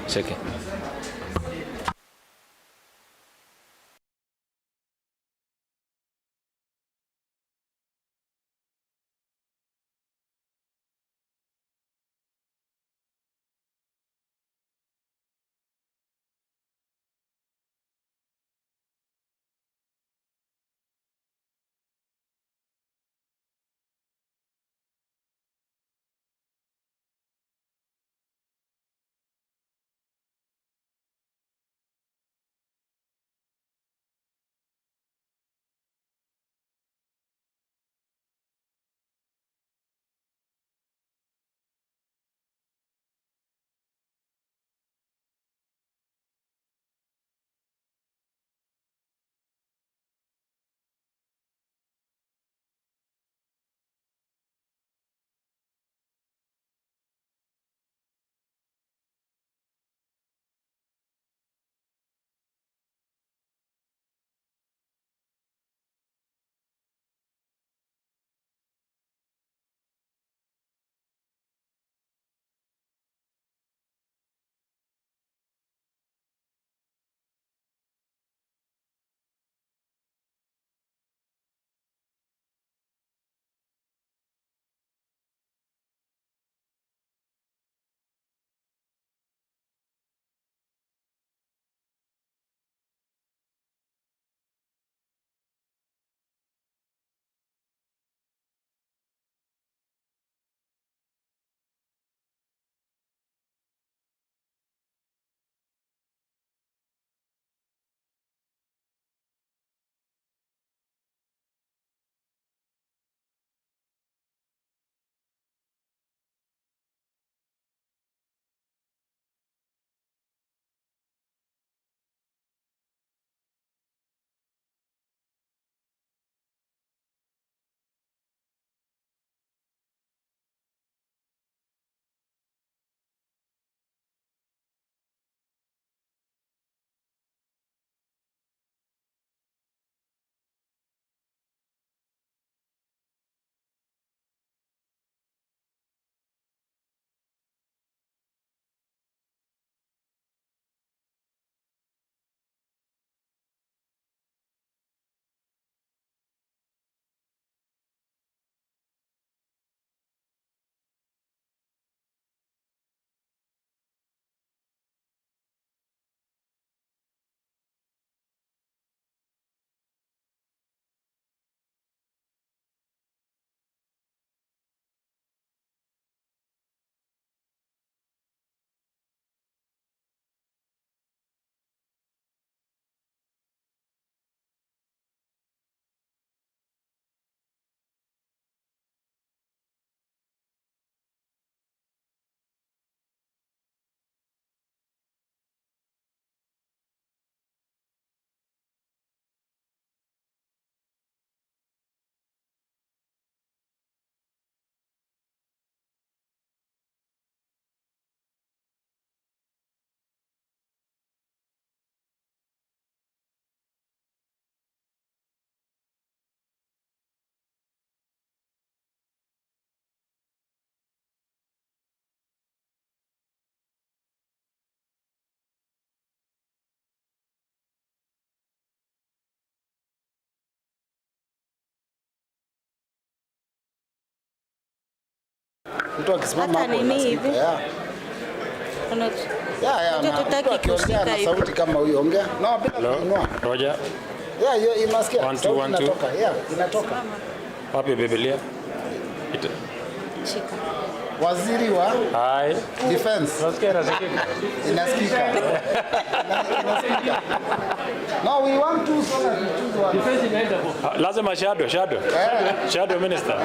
Cheki. Mtu akisimama hapo anasikika. Unakiongea na sauti kama huyo, ongea. No, bila kuinua. Roger. Yeah, you must get. 1 2 1 2. Inatoka. Yeah, inatoka. Wapi Biblia? Shika. Waziri wa Defense. Nasikia inasikika. Inasikika. No, we want to so that we choose one. Defense inaenda hapo. Lazima shadow minister.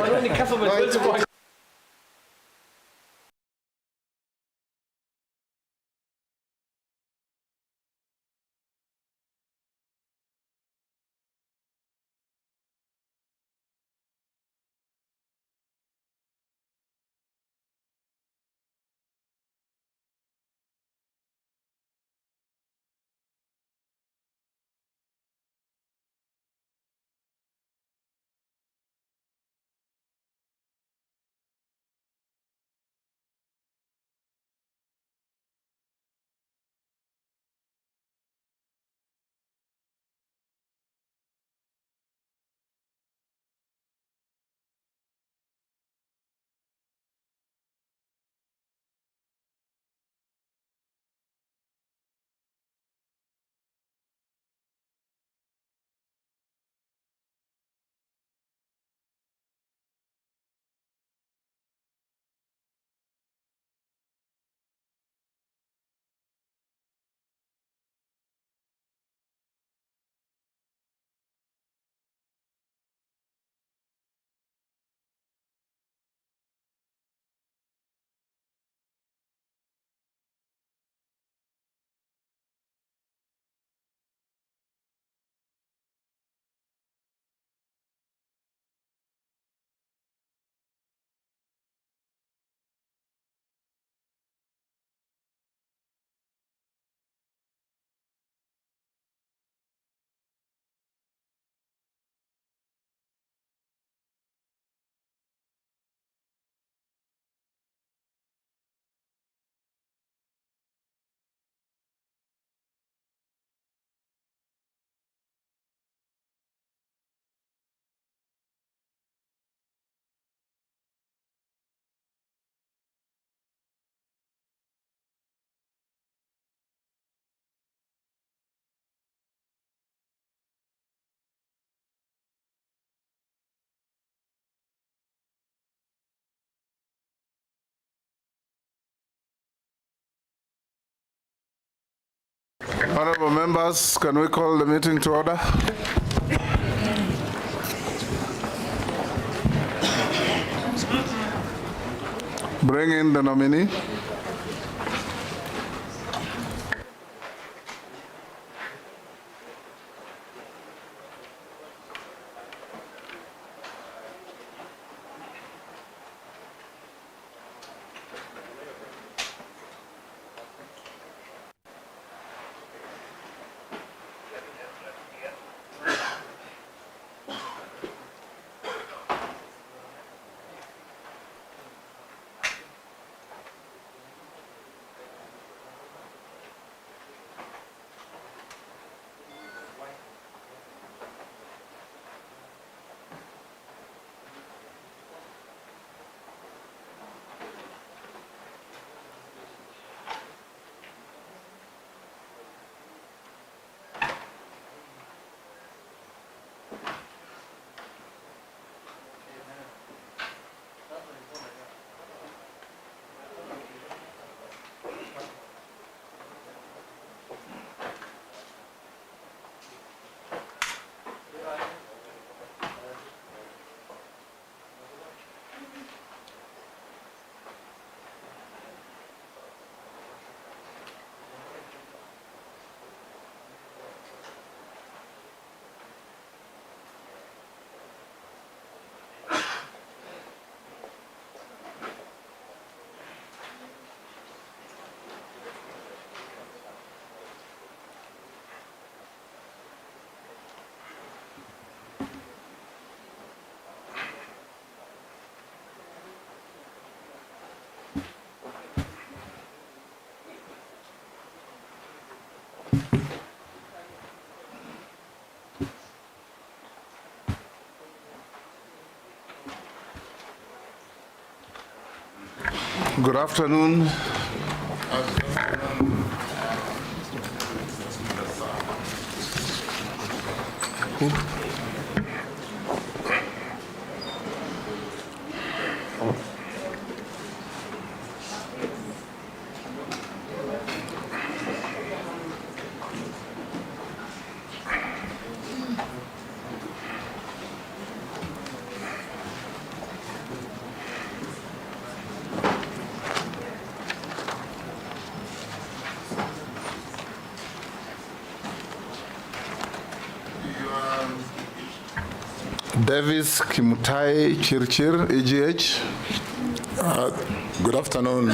Honorable members, can we call the meeting to order? Bring in the nominee. Good afternoon. Davis Kimutai Chirchir, EGH. Good afternoon,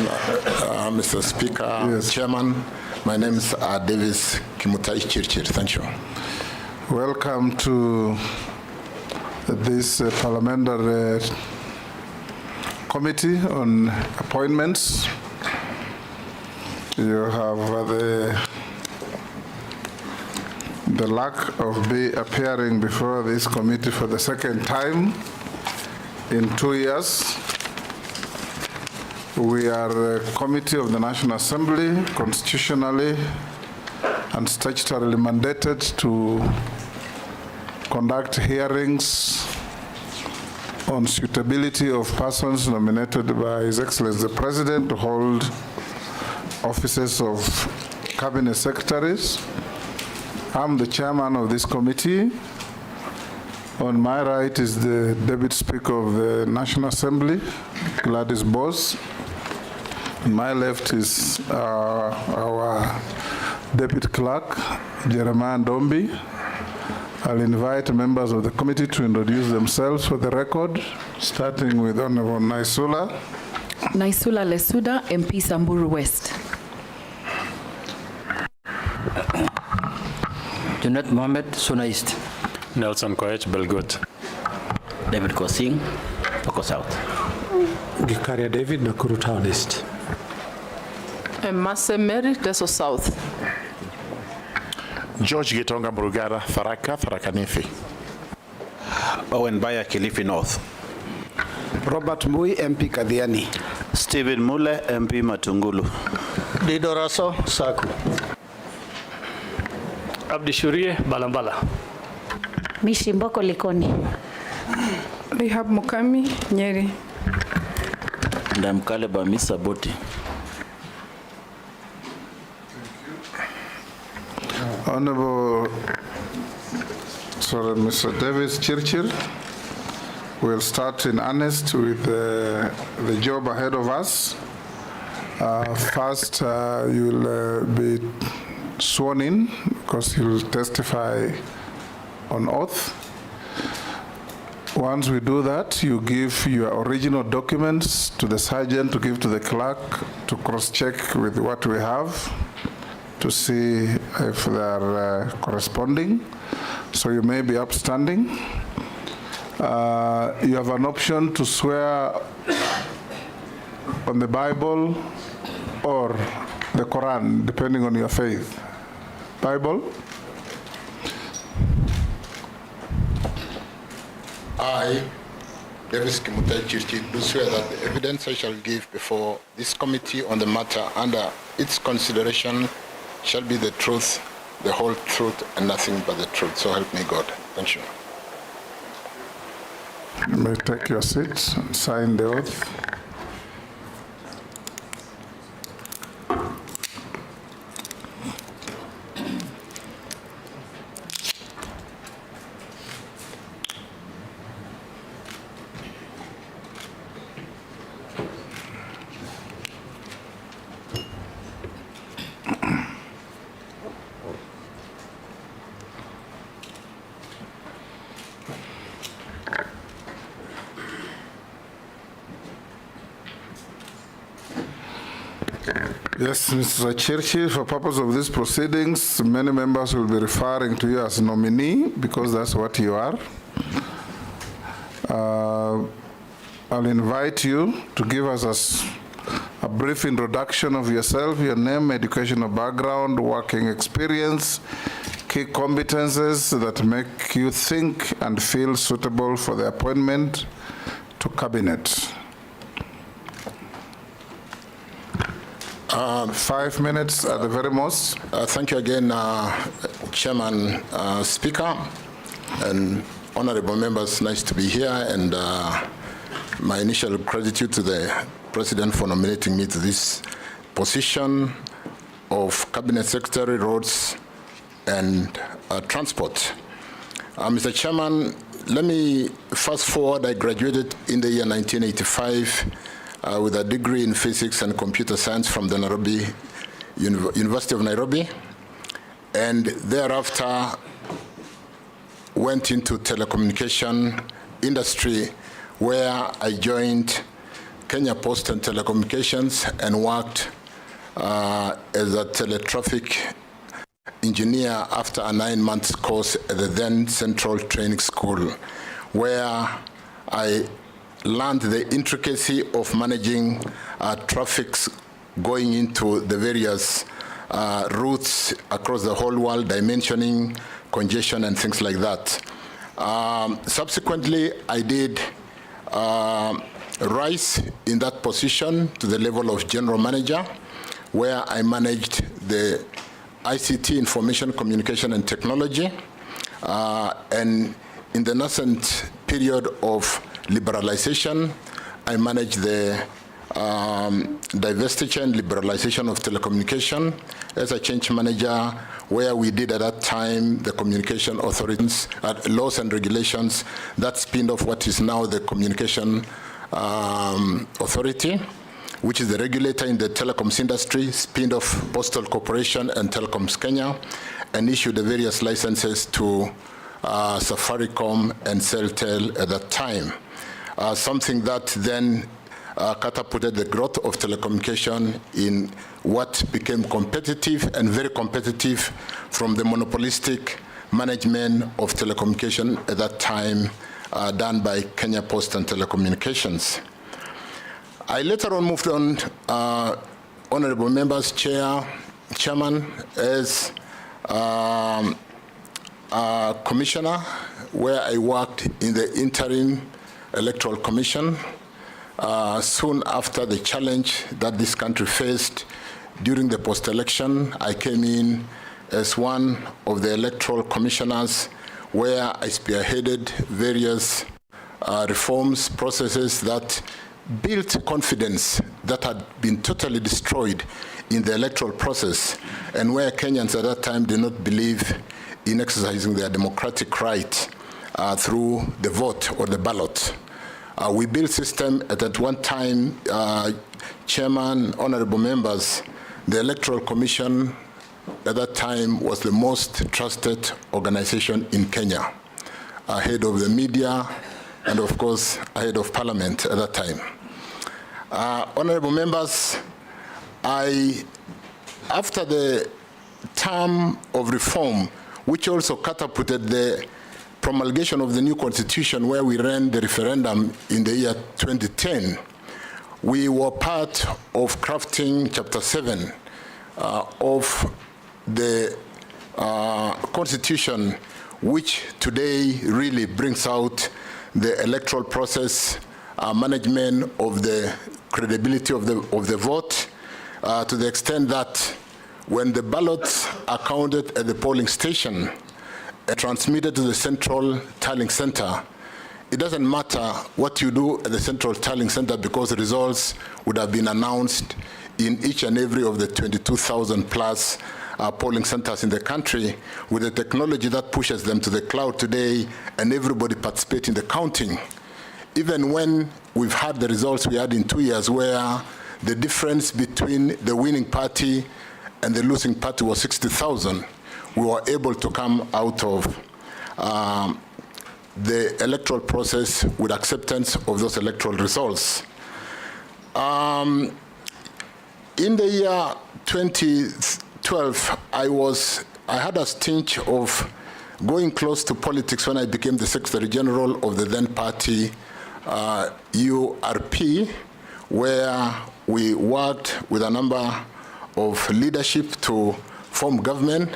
Mr. Speaker, Yes. Chairman. My name is Davis Kimutai Chirchir. Thank you. Welcome to this parliamentary committee on appointments. You have the luck of appearing before this committee for the second time in 2 years. We are a committee of the National Assembly, constitutionally and statutorily mandated to conduct hearings on suitability of persons nominated by His Excellency the President to hold offices of cabinet secretaries. I'm the chairman of this committee. On my right is the Deputy Speaker of the National Assembly, Gladys Bose. On my left is our Deputy Clerk, Jeremiah Ndombi. I'll invite members of the committee to introduce themselves for the record, starting with Honorable Naisula. Naisula Lesuda, MP Samburu West. Junet Mohamed, Suna East. Nelson Koech, Belgut. David Kosing, Poko South. Gikaria David, Nakuru Town East. Mase Mary, Teso South. George Gitonga Murugara, Tharaka Nithi. Owen Baya, Kilifi North. Robert Mui, MP Kadhiani. Stephen Mule, MP Matungulu. Dido Raso, Saku. Abdi Shurie, Balambala. Mishi Mboko Likoni. Rehab Mukami, Nyeri. Ndamkale Bamisa Boti. Honorable, Mr. Davis Chirchir, we'll start in earnest with the job ahead of us. First, you'll be sworn in because you'll testify on oath. Once we do that, you give your original documents to the sergeant to give to the clerk to cross-check with what we have to see if they are corresponding. So you may be upstanding. You have an option to swear on the Bible or the Quran, depending on your faith. Bible? I, Davis Kimutai Chirchir, do swear that the evidence I shall give before this committee on the matter under its consideration shall be the truth, the whole truth, and nothing but the truth. So help me God. Thank you. You may take your seats and sign the oath. Yes, Mr. Chirchir, for purpose of these proceedings, many members will be referring to you as nominee because that's what you are. I'll invite you to give us a brief introduction of yourself, your name, educational background, working experience, key competences that make you think and feel suitable for the appointment to cabinet. 5 minutes at the very most. Thank you again, Chairman, Speaker, and honorable members. Nice to be here, and my initial gratitude to the President for nominating me to this position of Cabinet Secretary, Roads and Transport. Mr. Chairman, let me fast forward. I graduated in the year 1985 with a degree in physics and computer science from the University of Nairobi, and thereafter went into telecommunication industry, where I joined Kenya Post and Telecommunications and worked as a teletraffic engineer after a 9-month course at the then Central Training School, where I learned the intricacy of managing traffic going into the various routes across the whole world, dimensioning, congestion, and things like that. Subsequently, I did rise in that position to the level of general manager, where I managed the ICT, Information, Communication, and Technology. And in the nascent period of liberalization, I managed the divestiture and liberalization of telecommunication as a change manager, where we did at that time the communication authorities, laws and regulations that spinned off what is now the Communication Authority, which is the regulator in the telecoms industry, spinned off Postal Corporation and Telecoms Kenya, and issued the various licenses to Safaricom and Celtel at that time. Something that then catapulted the growth of telecommunication in what became competitive and very competitive from the monopolistic management of telecommunication at that time done by Kenya Post and Telecommunications. I later on moved on, honorable members, chairman, as commissioner, where I worked in the interim Electoral Commission. Soon after the challenge that this country faced during the post-election, I came in as one of the electoral commissioners, where I spearheaded various reforms, processes that built confidence that had been totally destroyed in the electoral process, and where Kenyans at that time did not believe in exercising their democratic right through the vote or the ballot. We built system at one time, Chairman, honorable members, the Electoral Commission at that time was the most trusted organization in Kenya, ahead of the media and of course ahead of Parliament at that time. Honorable members, after the term of reform, which also catapulted the promulgation of the new constitution where we ran the referendum in the year 2010, we were part of crafting Chapter 7 of the constitution, which today really brings out the electoral process, management of the credibility of the vote, to the extent that when the ballots are counted at the polling station and transmitted to the central tallying center, it doesn't matter what you do at the central tallying center because the results would have been announced in each and every of the 22,000 plus polling centers in the country with the technology that pushes them to the cloud today, and everybody participates in the counting. Even when we've had the results we had in 2 years where the difference between the winning party and the losing party was 60,000, we were able to come out of the electoral process with acceptance of those electoral results. In the year 2012, I had a stint of going close to politics when I became the Secretary General of the then party URP, where we worked with a number of leadership to form government,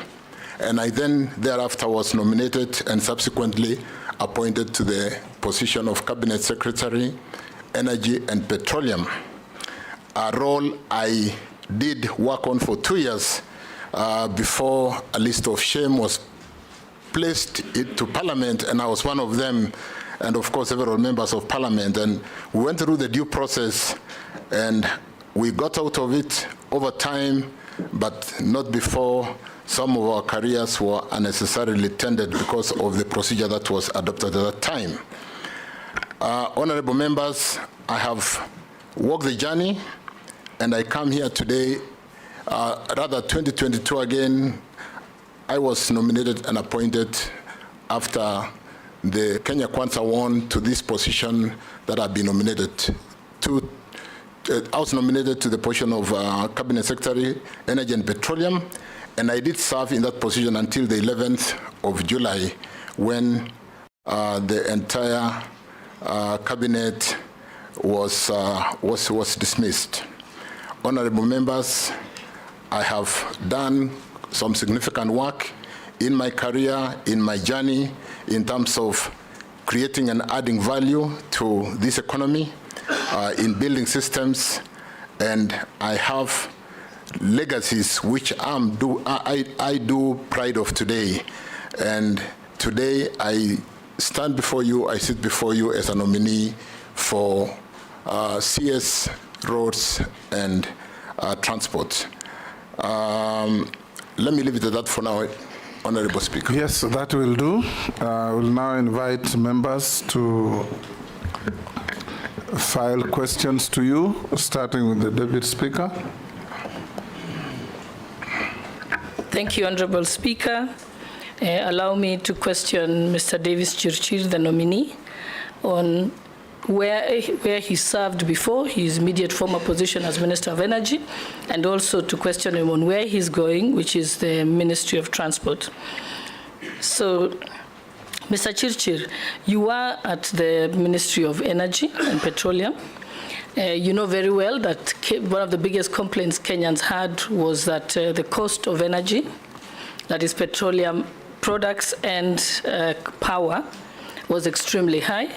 and I then thereafter was nominated and subsequently appointed to the position of Cabinet Secretary, Energy and Petroleum, a role I did work on for 2 years before a list of shame was placed into Parliament, and I was one of them, and of course several members of Parliament, and we went through the due process and we got out of it over time, but not before some of our careers were unnecessarily tainted because of the procedure that was adopted at that time. Honorable members, I have walked the journey, and I come here today, rather 2022 again. I was nominated and appointed after the Kenya Kwanza won to this position that I've been nominated to. I was nominated to the position of Cabinet Secretary, Energy and Petroleum, and I did serve in that position until the 11th of July when the entire cabinet was dismissed. Honorable members, I have done some significant work in my career, in my journey, in terms of creating and adding value to this economy, in building systems, and I have legacies which I do pride of today. And today I stand before you, I sit before you as a nominee for CS, roads, and transport. Let me leave it at that for now, Honorable Speaker. Yes, that will do. I will now invite members to file questions to you, starting with the Deputy Speaker. Thank you, Honorable Speaker. Allow me to question Mr. Davis Chirchir, the nominee, on where he served before, his immediate former position as Minister of Energy, and also to question him on where he's going, which is the Ministry of Transport. So, Mr. Chirchir, you are at the Ministry of Energy and Petroleum. You know very well that one of the biggest complaints Kenyans had was that the cost of energy, that is petroleum products and power, was extremely high.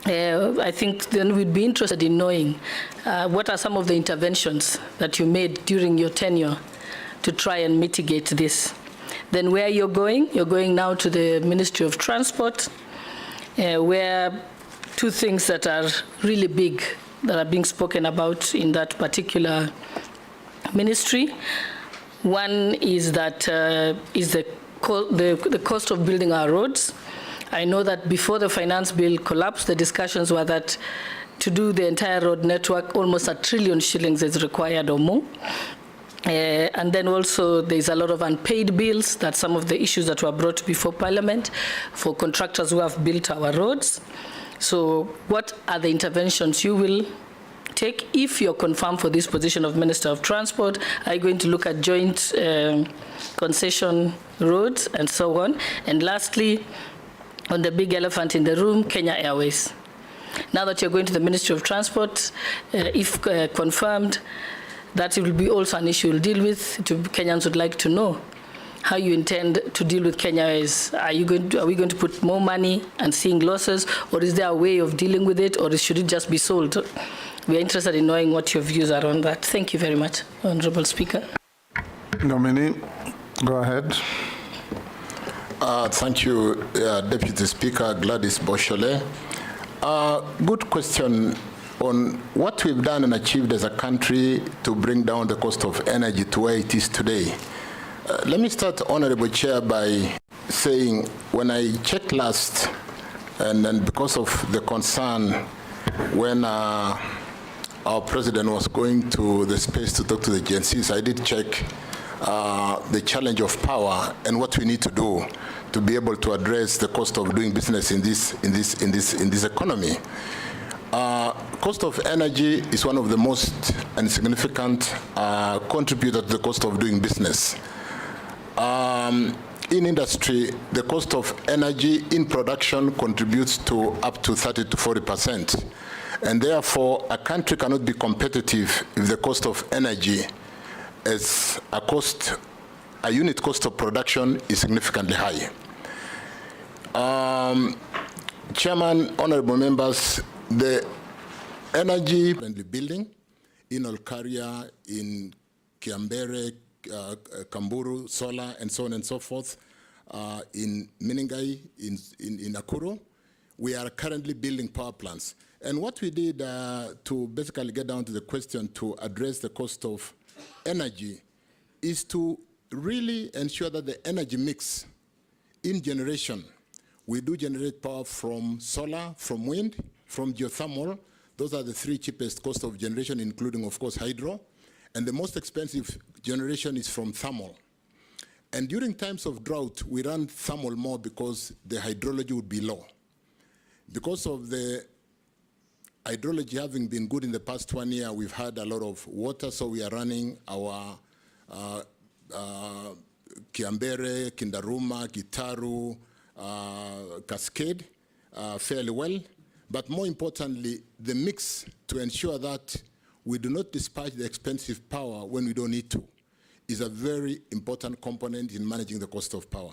I think then we'd be interested in knowing what are some of the interventions that you made during your tenure to try and mitigate this. Then where you're going now to the Ministry of Transport, where two things that are really big that are being spoken about in that particular ministry. One is that is the cost of building our roads. I know that before the finance bill collapsed, the discussions were that to do the entire road network, almost ₦1 trillion is required or more. And then also there's a lot of unpaid bills. That's some of the issues that were brought before Parliament for contractors who have built our roads. So what are the interventions you will take if you're confirmed for this position of Minister of Transport? Are you going to look at joint concession roads and so on? And lastly, on the big elephant in the room, Kenya Airways. Now that you're going to the Ministry of Transport, if confirmed, that will be also an issue we'll deal with. Kenyans would like to know how you intend to deal with Kenya Airways. Are we going to put more money and seeing losses, or is there a way of dealing with it, or should it just be sold? We're interested in knowing what your views are on that. Thank you very much, Honorable Speaker. Nominee, go ahead. Thank you, Deputy Speaker Gladys Boshole. Good question on what we've done and achieved as a country to bring down the cost of energy to where it is today. Let me start, Honorable Chair, by saying when I checked last, and because of the concern when our President was going to the space to talk to the Gen Zs, I did check the challenge of power and what we need to do to be able to address the cost of doing business in this economy. Cost of energy is one of the most insignificant contributor to the cost of doing business. In industry, the cost of energy in production contributes to up to 30 to 40%. And therefore, a country cannot be competitive if the cost of energy as a unit cost of production is significantly high. Chairman, honorable members, the energy-friendly building in Olkaria, in Kiambere, Kamburu, Sola, and so on and so forth, in Meningai, in Nakuru, we are currently building power plants. And what we did to basically get down to the question to address the cost of energy is to really ensure that the energy mix in generation, we do generate power from solar, from wind, from geothermal. Those are the three cheapest cost of generation, including, of course, hydro. And the most expensive generation is from thermal. And during times of drought, we run thermal more because the hydrology would be low. Because of the hydrology having been good in the past 1 year, we've had a lot of water, so we are running our Kiambere, Kindaruma, Gitaru, Cascade fairly well. But more importantly, the mix to ensure that we do not dispatch the expensive power when we don't need to is a very important component in managing the cost of power.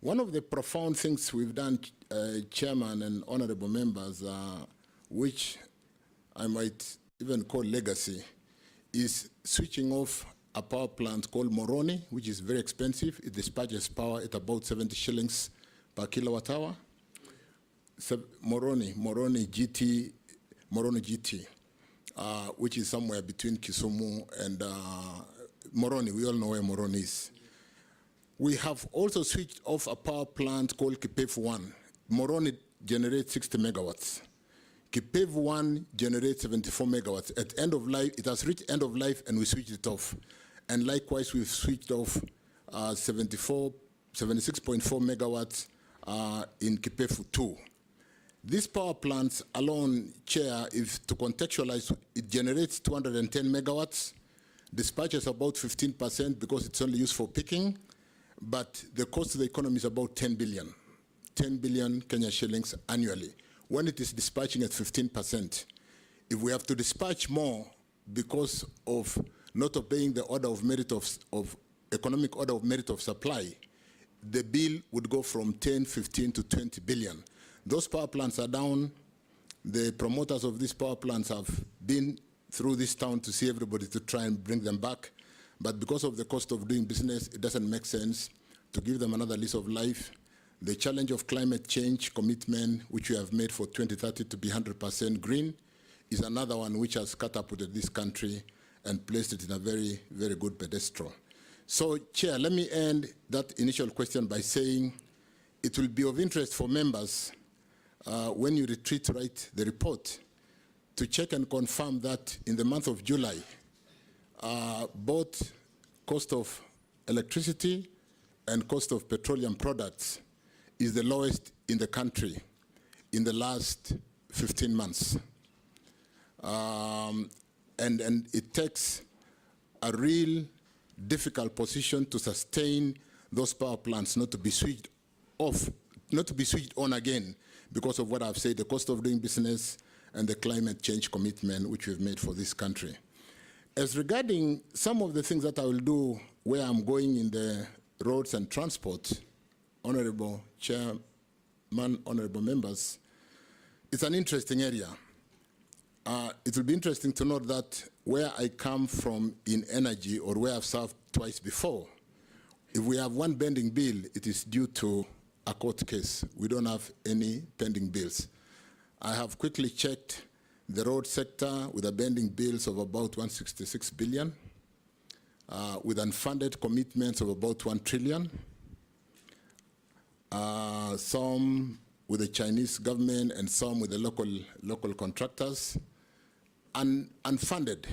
One of the profound things we've done, Chairman and honorable members, which I might even call legacy, is switching off a power plant called Moroni, which is very expensive. It dispatches power at about 70 shillings per kilowatt hour. Moroni GT, which is somewhere between Kisumu and Moroni. We all know where Moroni is. We have also switched off a power plant called Kipevu 1. Moroni generates 60 megawatts. Kipevu 1 generates 74 megawatts. At end of life, it has reached end of life, and we switched it off. And likewise, we've switched off 76.4 megawatts in Kipevu 2. These power plants alone, Chair, if to contextualize, it generates 210 megawatts, dispatches about 15% because it's only used for picking, but the cost to the economy is about 10 billion Kenya shillings annually, when it is dispatching at 15%. If we have to dispatch more because of not obeying the order of merit of economic order of merit of supply, the bill would go from 10, 15 to 20 billion. Those power plants are down. The promoters of these power plants have been through this town to see everybody to try and bring them back. But because of the cost of doing business, it doesn't make sense to give them another lease of life. The challenge of climate change commitment, which we have made for 2030 to be 100% green, is another one which has catapulted this country and placed it in a very, very good pedestal. So, Chair, let me end that initial question by saying it will be of interest for members when you retreat to write the report to check and confirm that in the month of July, both cost of electricity and cost of petroleum products is the lowest in the country in the last 15 months. And it takes a real difficult position to sustain those power plants not to be switched off, not to be switched on again because of what I've said, the cost of doing business and the climate change commitment which we've made for this country. As regarding some of the things that I will do where I'm going in the roads and transport, Honorable Chairman, honorable members, it's an interesting area. It will be interesting to note that where I come from in energy or where I've served twice before, if we have one pending bill, it is due to a court case. We don't have any pending bills. I have quickly checked the road sector with a pending bills of about 166 billion, with unfunded commitments of about 1 trillion, some with the Chinese government and some with the local contractors, unfunded.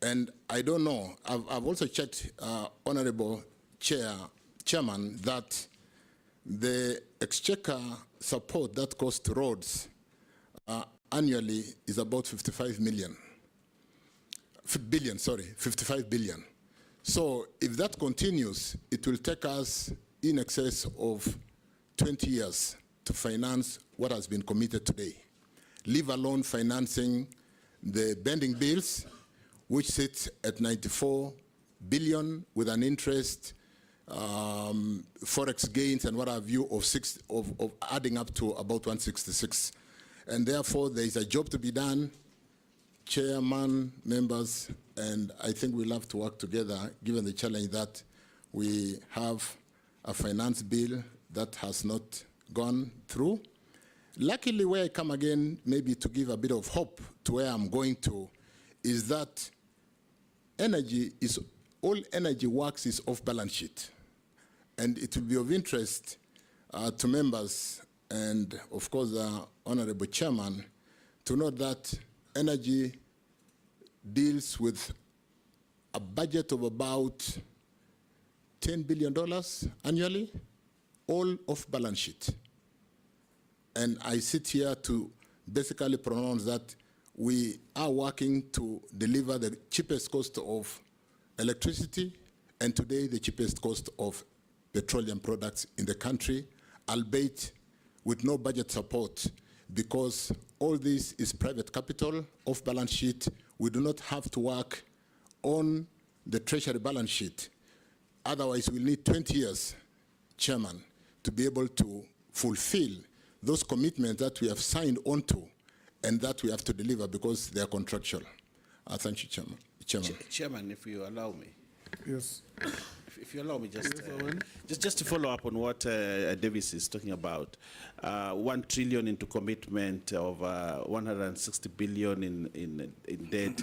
And I don't know, I've also checked, Honorable Chairman, that the exchequer support that goes to roads annually is about 55 billion. So if that continues, it will take us in excess of 20 years to finance what has been committed today, leave alone financing the pending bills, which sits at 94 billion with an interest, forex gains and what have you of adding up to about 166. And therefore, there is a job to be done, Chairman, members, and I think we'll have to work together given the challenge that we have a finance bill that has not gone through. Luckily, where I come again, maybe to give a bit of hope to where I'm going to, is that all energy works is off balance sheet. And it will be of interest to members and, of course, the Honorable Chairman to note that energy deals with a budget of about $10 billion annually, all off balance sheet. And I sit here to basically pronounce that we are working to deliver the cheapest cost of electricity and today the cheapest cost of petroleum products in the country, albeit with no budget support, because all this is private capital, off balance sheet. We do not have to work on the treasury balance sheet. Otherwise, we'll need 20 years, Chairman, to be able to fulfill those commitments that we have signed onto and that we have to deliver because they are contractual. Thank you, Chairman. Chairman, if you allow me. Yes. If you allow me, just to follow up on what Davis is talking about, 1 trillion into commitment of 160 billion in debt.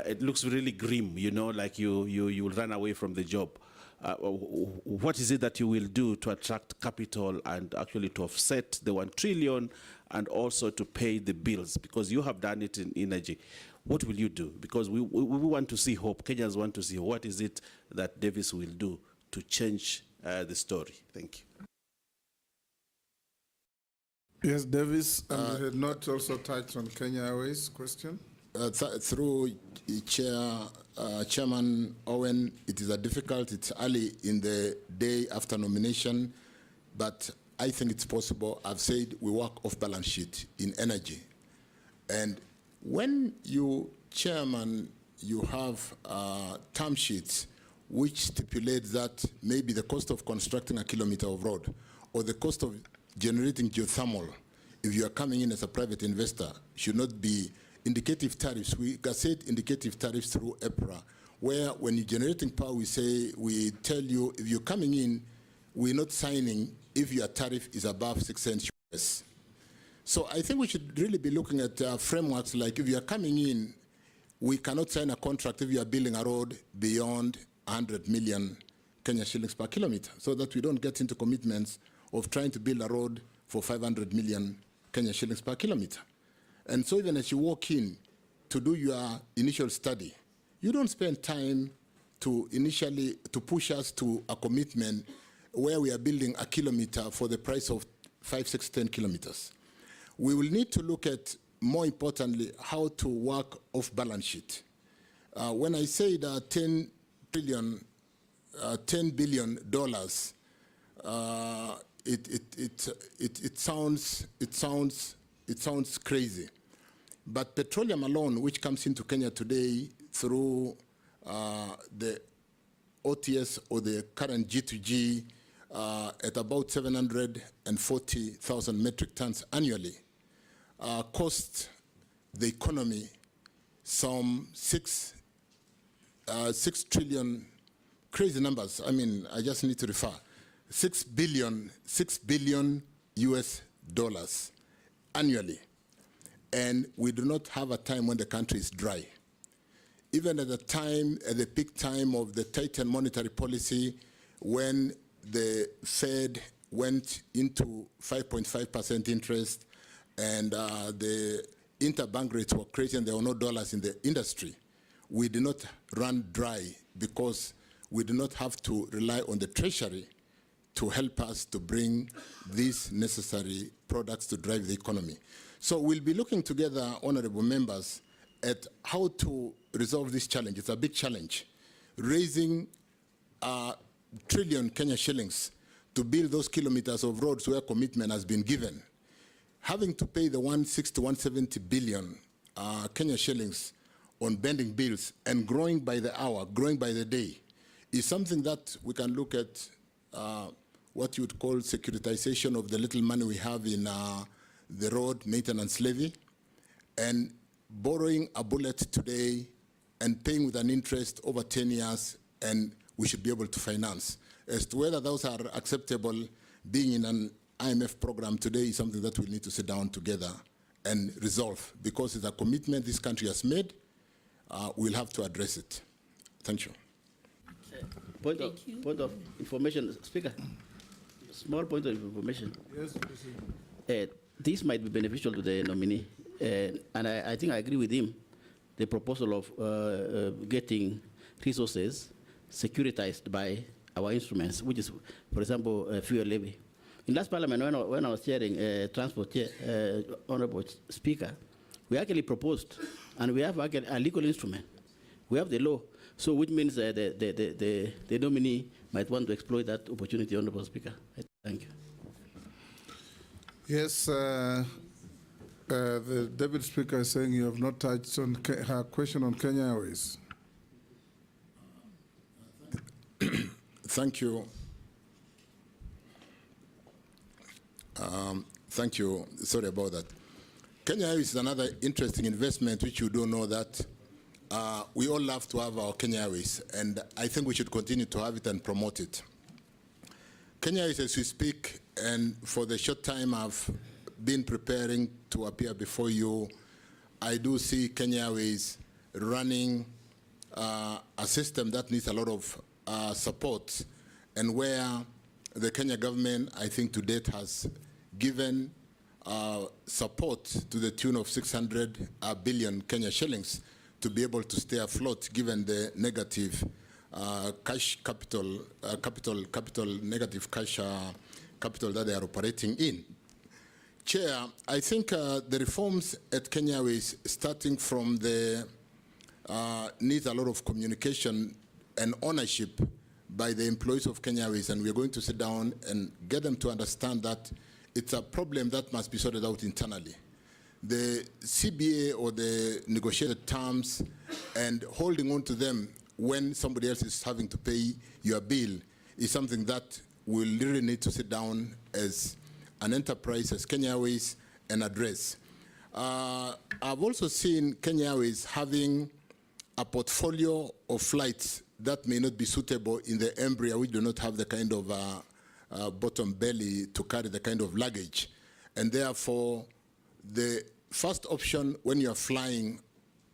It looks really grim, you know, like you will run away from the job. What is it that you will do to attract capital and actually to offset the 1 trillion and also to pay the bills? Because you have done it in energy. What will you do? Because we want to see hope. Kenyans want to see what is it that Davis will do to change the story. Thank you. Yes, Davis, and you had not also touched on Kenya Airways question? Through Chairman Owen, it is it's early in the day after nomination, but I think it's possible. I've said we work off balance sheet in energy. And when you, Chairman, you have term sheets which stipulate that maybe the cost of constructing a kilometer of road or the cost of generating geothermal, if you are coming in as a private investor, should not be indicative tariffs. We gazette indicative tariffs through EPRA, where when you're generating power, we tell you, if you're coming in, we're not signing if your tariff is above 6 cents US. So I think we should really be looking at frameworks like if you are coming in, we cannot sign a contract if you are building a road beyond 100 million Kenya shillings per kilometer, so that we don't get into commitments of trying to build a road for 500 million Kenya shillings per kilometer. And so even as you walk in to do your initial study, you don't spend time to push us to a commitment where we are building a kilometer for the price of 5, 6, 10 kilometers. We will need to look at, more importantly, how to work off balance sheet. When I say that $10 billion, it sounds crazy. But petroleum alone, which comes into Kenya today through the OTS or the current G2G at about 740,000 metric tons annually, cost the economy some 6 trillion, crazy numbers. I mean, I just need to refer, 6 billion US dollars annually. And we do not have a time when the country is dry. Even at the peak time of the tightened monetary policy, when the Fed went into 5.5% interest and the interbank rates were crazy and there were no dollars in the industry, we did not run dry because we do not have to rely on the treasury to help us to bring these necessary products to drive the economy. So we'll be looking together, honorable members, at how to resolve this challenge. It's a big challenge. Raising a trillion Kenya shillings to build those kilometers of roads where commitment has been given. Having to pay the 160 to 170 billion Kenya shillings on bending bills and growing by the hour, growing by the day, is something that we can look at what you would call securitization of the little money we have in the road maintenance levy, and borrowing a bullet today and paying with an interest over 10 years, and we should be able to finance. As to whether those are acceptable, being in an IMF program today is something that we'll need to sit down together and resolve, because it's a commitment this country has made. We'll have to address it. Thank you. Point of information, Speaker. Small point of information. Yes, this might be beneficial to the nominee, and I think I agree with him. The proposal of getting resources securitized by our instruments, which is, for example, fuel levy. In last parliament, when I was chairing transport, Honorable Speaker, we actually proposed, and we have actually a legal instrument. We have the law, so which means the nominee might want to exploit that opportunity, Honorable Speaker. Thank you. Yes, the Deputy Speaker is saying you have not touched on her question on Kenya Airways. Thank you. Thank you. Sorry about that. Kenya Airways is another interesting investment, which you do know that we all love to have our Kenya Airways, and I think we should continue to have it and promote it. Kenya Airways, as we speak, and for the short time I've been preparing to appear before you, I do see Kenya Airways running a system that needs a lot of support, and where the Kenya government, I think to date, has given support to the tune of 600 billion Kenya shillings to be able to stay afloat, given the negative negative cash capital that they are operating in. Chair, I think the reforms at Kenya Airways, starting from the needs a lot of communication and ownership by the employees of Kenya Airways, and we're going to sit down and get them to understand that it's a problem that must be sorted out internally. The CBA, or the negotiated terms, and holding on to them when somebody else is having to pay your bill, is something that we'll really need to sit down as an enterprise, as Kenya Airways, and address. I've also seen Kenya Airways having a portfolio of flights that may not be suitable in the Embraer, which do not have the kind of bottom belly to carry the kind of luggage. And therefore, the first option when you're flying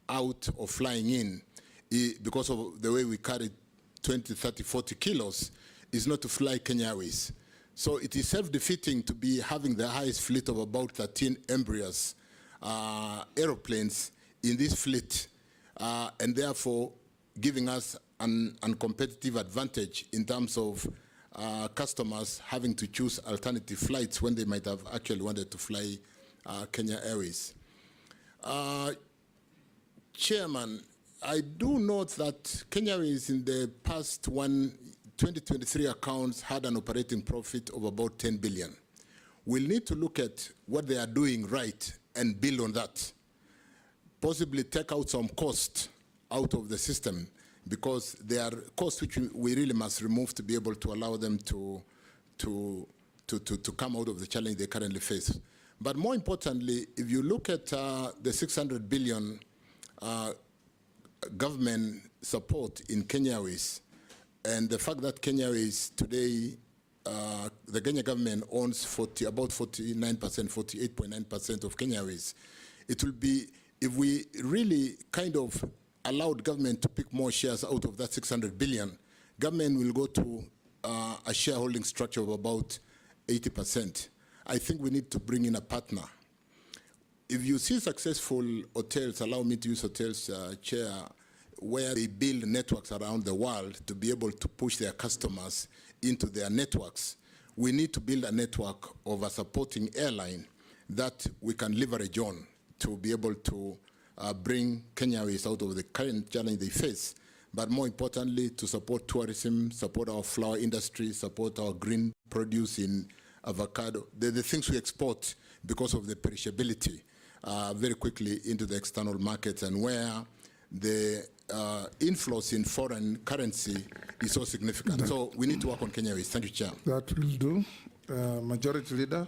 out or flying in, because of the way we carry 20, 30, 40 kilos, is not to fly Kenya Airways. So it is self-defeating to be having the highest fleet of about 13 Embraers aeroplanes in this fleet, and therefore giving us an uncompetitive advantage in terms of customers having to choose alternative flights when they might have actually wanted to fly Kenya Airways. Chairman, I do note that Kenya Airways in the past 2023 accounts had an operating profit of about 10 billion. We'll need to look at what they are doing right and build on that. Possibly take out some cost out of the system, because there are costs which we really must remove to be able to allow them to come out of the challenge they currently face. But more importantly, if you look at the 600 billion government support in Kenya Airways, and the fact that Kenya Airways today, the Kenya government owns about 49%, 48.9% of Kenya Airways, it will be, if we really kind of allowed government to pick more shares out of that 600 billion, government will go to a shareholding structure of about 80%. I think we need to bring in a partner. If you see successful hotels, allow me to use hotels, Chair, where they build networks around the world to be able to push their customers into their networks, we need to build a network of a supporting airline that we can leverage on to be able to bring Kenya Airways out of the current challenge they face, but more importantly, to support tourism, support our flower industry, support our green produce in avocado, the things we export because of the perishability very quickly into the external markets, and where the inflows in foreign currency is so significant. So we need to work on Kenya Airways. Thank you, Chair. That will do. Majority Leader.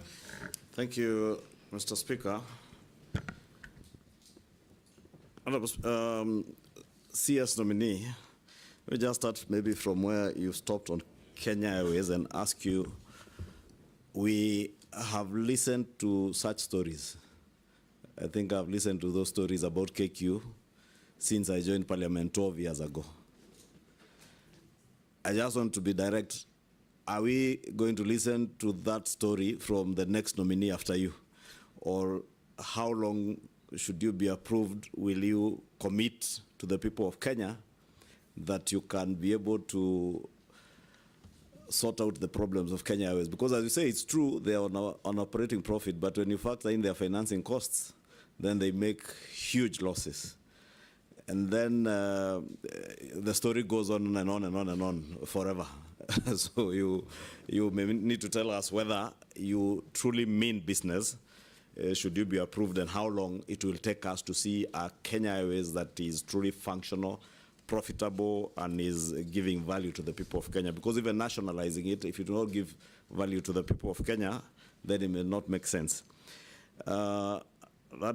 Thank you, Mr. Speaker. Honorable CS nominee, we just start maybe from where you stopped on Kenya Airways and ask you, we have listened to such stories. I think I've listened to those stories about KQ since I joined Parliament 12 years ago. I just want to be direct. Are we going to listen to that story from the next nominee after you? Or how long should you be approved? Will you commit to the people of Kenya that you can be able to sort out the problems of Kenya Airways? Because as you say, it's true, they are on operating profit, but when you factor in their financing costs, then they make huge losses. And then the story goes on and on and on and on forever. So you may need to tell us whether you truly mean business. Should you be approved, and how long it will take us to see a Kenya Airways that is truly functional, profitable, and is giving value to the people of Kenya. Because even nationalizing it, if you do not give value to the people of Kenya, then it may not make sense. That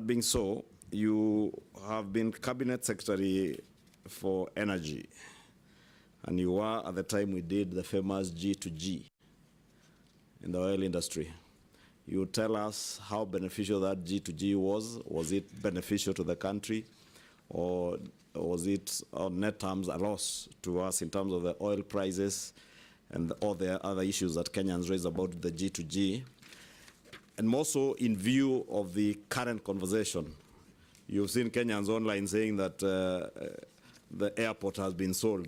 being so, you have been Cabinet Secretary for Energy, and you were at the time we did the famous G2G in the oil industry. You tell us how beneficial that G2G was. Was it beneficial to the country, or was it on net terms a loss to us in terms of the oil prices and all the other issues that Kenyans raise about the G2G? And more so in view of the current conversation. You've seen Kenyans online saying that the airport has been sold.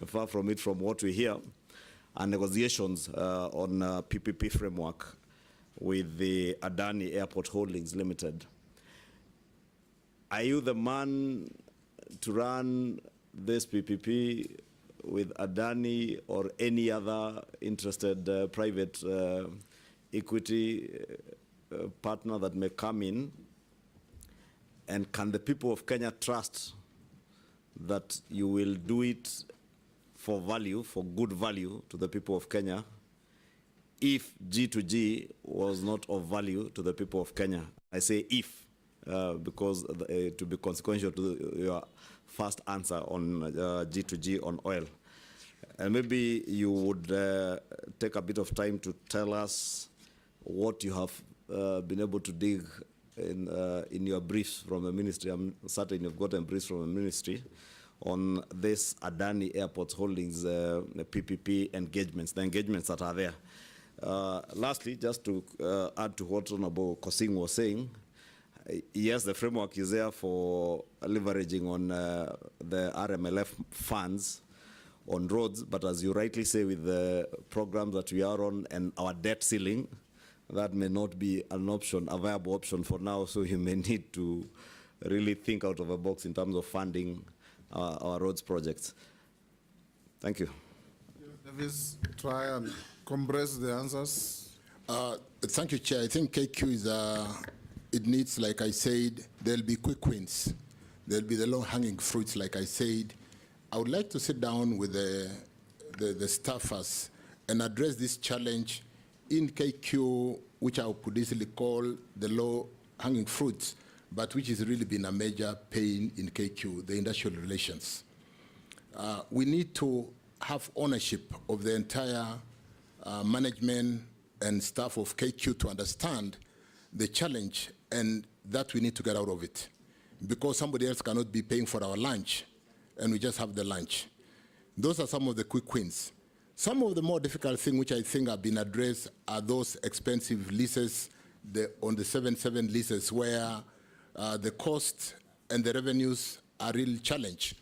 Far from it from what we hear. And negotiations on PPP framework with the Adani Airport Holdings Limited. Are you the man to run this PPP with Adani or any other interested private equity partner that may come in? And can the people of Kenya trust that you will do it for value, for good value to the people of Kenya, if G2G was not of value to the people of Kenya? I say if, because to be consequential to your first answer on G2G on oil. And maybe you would take a bit of time to tell us what you have been able to dig in your briefs from the ministry. I'm certain you've gotten briefs from the ministry on this Adani Airport Holdings PPP engagements, the engagements that are there. Lastly, just to add to what Honorable Kosing was saying, yes, the framework is there for leveraging on the RMLF funds on roads, but as you rightly say, with the programs that we are on and our debt ceiling, that may not be an option, a viable option for now, so you may need to really think out of the box in terms of funding our roads projects. Thank you. Davis, try and compress the answers. Thank you, Chair. I think KQ is, it needs, like I said, there'll be quick wins. There'll be the low-hanging fruits, like I said. I would like to sit down with the staffers and address this challenge in KQ, which I could easily call the low-hanging fruits, but which has really been a major pain in KQ, the industrial relations. We need to have ownership of the entire management and staff of KQ to understand the challenge and that we need to get out of it, because somebody else cannot be paying for our lunch and we just have the lunch. Those are some of the quick wins. Some of the more difficult things which I think have been addressed are those expensive leases on the 777 leases where the cost and the revenues are really challenged.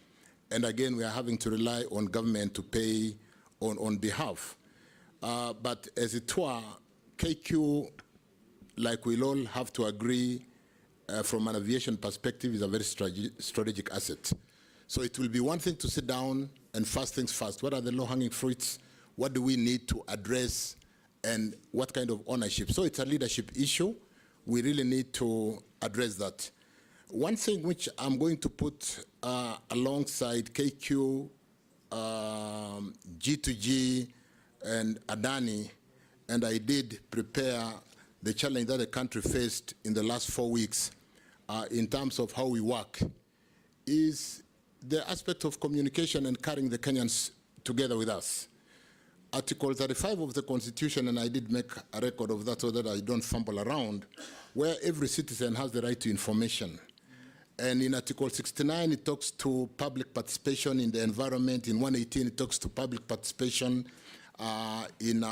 And again, we are having to rely on government to pay on behalf. But as it were, KQ, like we'll all have to agree, from an aviation perspective, is a very strategic asset. So it will be one thing to sit down and first things first. What are the low-hanging fruits? What do we need to address? And what kind of ownership? So it's a leadership issue. We really need to address that. One thing which I'm going to put alongside KQ, G2G, and Adani, and I did prepare the challenge that the country faced in the last 4 weeks in terms of how we work, is the aspect of communication and carrying the Kenyans together with us. Article 35 of the Constitution, and I did make a record of that so that I don't fumble around, where every citizen has the right to information. And in Article 69, it talks to public participation in the environment. In 118, it talks to public participation in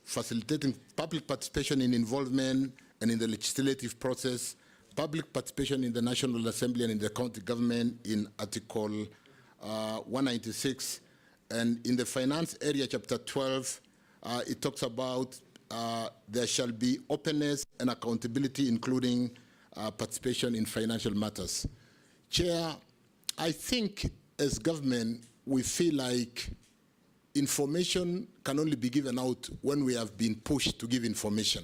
facilitating public participation in involvement and in the legislative process, public participation in the National Assembly and in the county government in Article 196. And in the finance area, Chapter 12, it talks about there shall be openness and accountability, including participation in financial matters. Chair, I think as government, we feel like information can only be given out when we have been pushed to give information.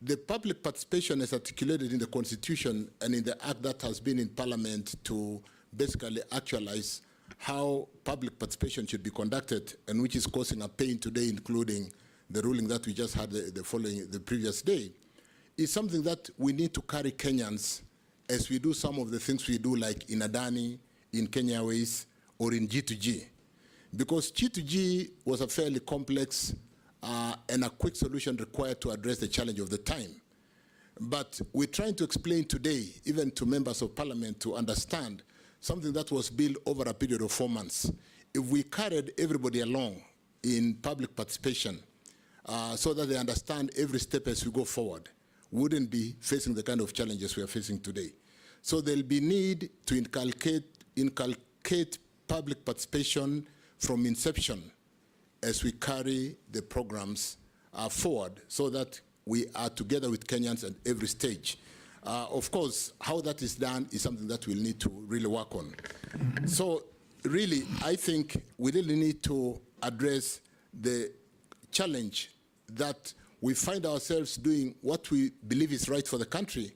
The public participation is articulated in the Constitution and in the act that has been in Parliament to basically actualize how public participation should be conducted, and which is causing a pain today, including the ruling that we just had the previous day, is something that we need to carry Kenyans as we do some of the things we do, like in Adani, in Kenya Airways, or in G2G. Because G2G was a fairly complex and a quick solution required to address the challenge of the time. But we're trying to explain today, even to members of Parliament, to understand something that was built over a period of 4 months. If we carried everybody along in public participation so that they understand every step as we go forward, we wouldn't be facing the kind of challenges we are facing today. So there'll be need to inculcate public participation from inception as we carry the programs forward, so that we are together with Kenyans at every stage. Of course, how that is done is something that we'll need to really work on. So really, I think we really need to address the challenge that we find ourselves doing what we believe is right for the country,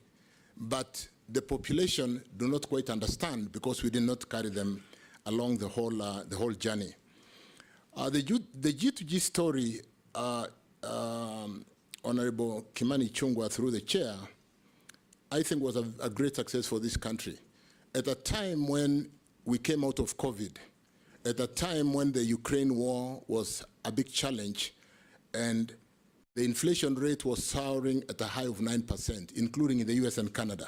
but the population do not quite understand because we did not carry them along the whole journey. The G2G story, Honorable Kimani Chungwa, through the chair, I think was a great success for this country. At a time when we came out of COVID at a time when the Ukraine war was a big challenge and the inflation rate was soaring at a high of 9%, including in the US and Canada.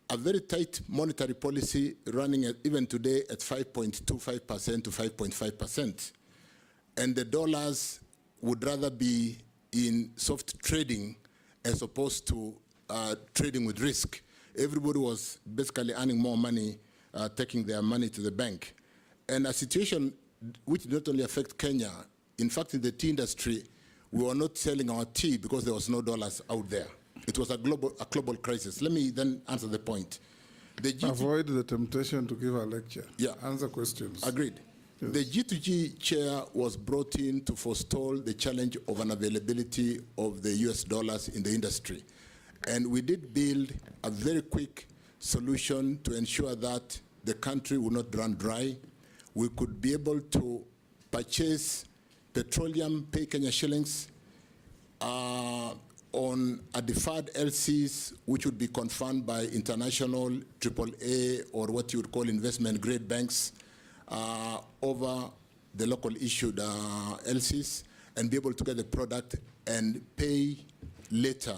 A very tight monetary policy running even today at 5.25% to 5.5%. And the dollars would rather be in soft trading as opposed to trading with risk. Everybody was basically earning more money, taking their money to the bank. And a situation which did not only affect Kenya, in fact, in the tea industry, we were not selling our tea because there was no dollars out there. It was a global crisis. Let me then answer the point. Avoid the temptation to give a lecture. Yeah. Answer questions. Agreed. Yes. The G2G chair was brought in to forestall the challenge of unavailability of the US dollars in the industry. And we did build a very quick solution to ensure that the country would not run dry. We could be able to purchase petroleum, pay Kenya shillings, on a deferred LCs, which would be confirmed by international AAA or what you would call investment grade banks over the local issued LCs, and be able to get the product and pay later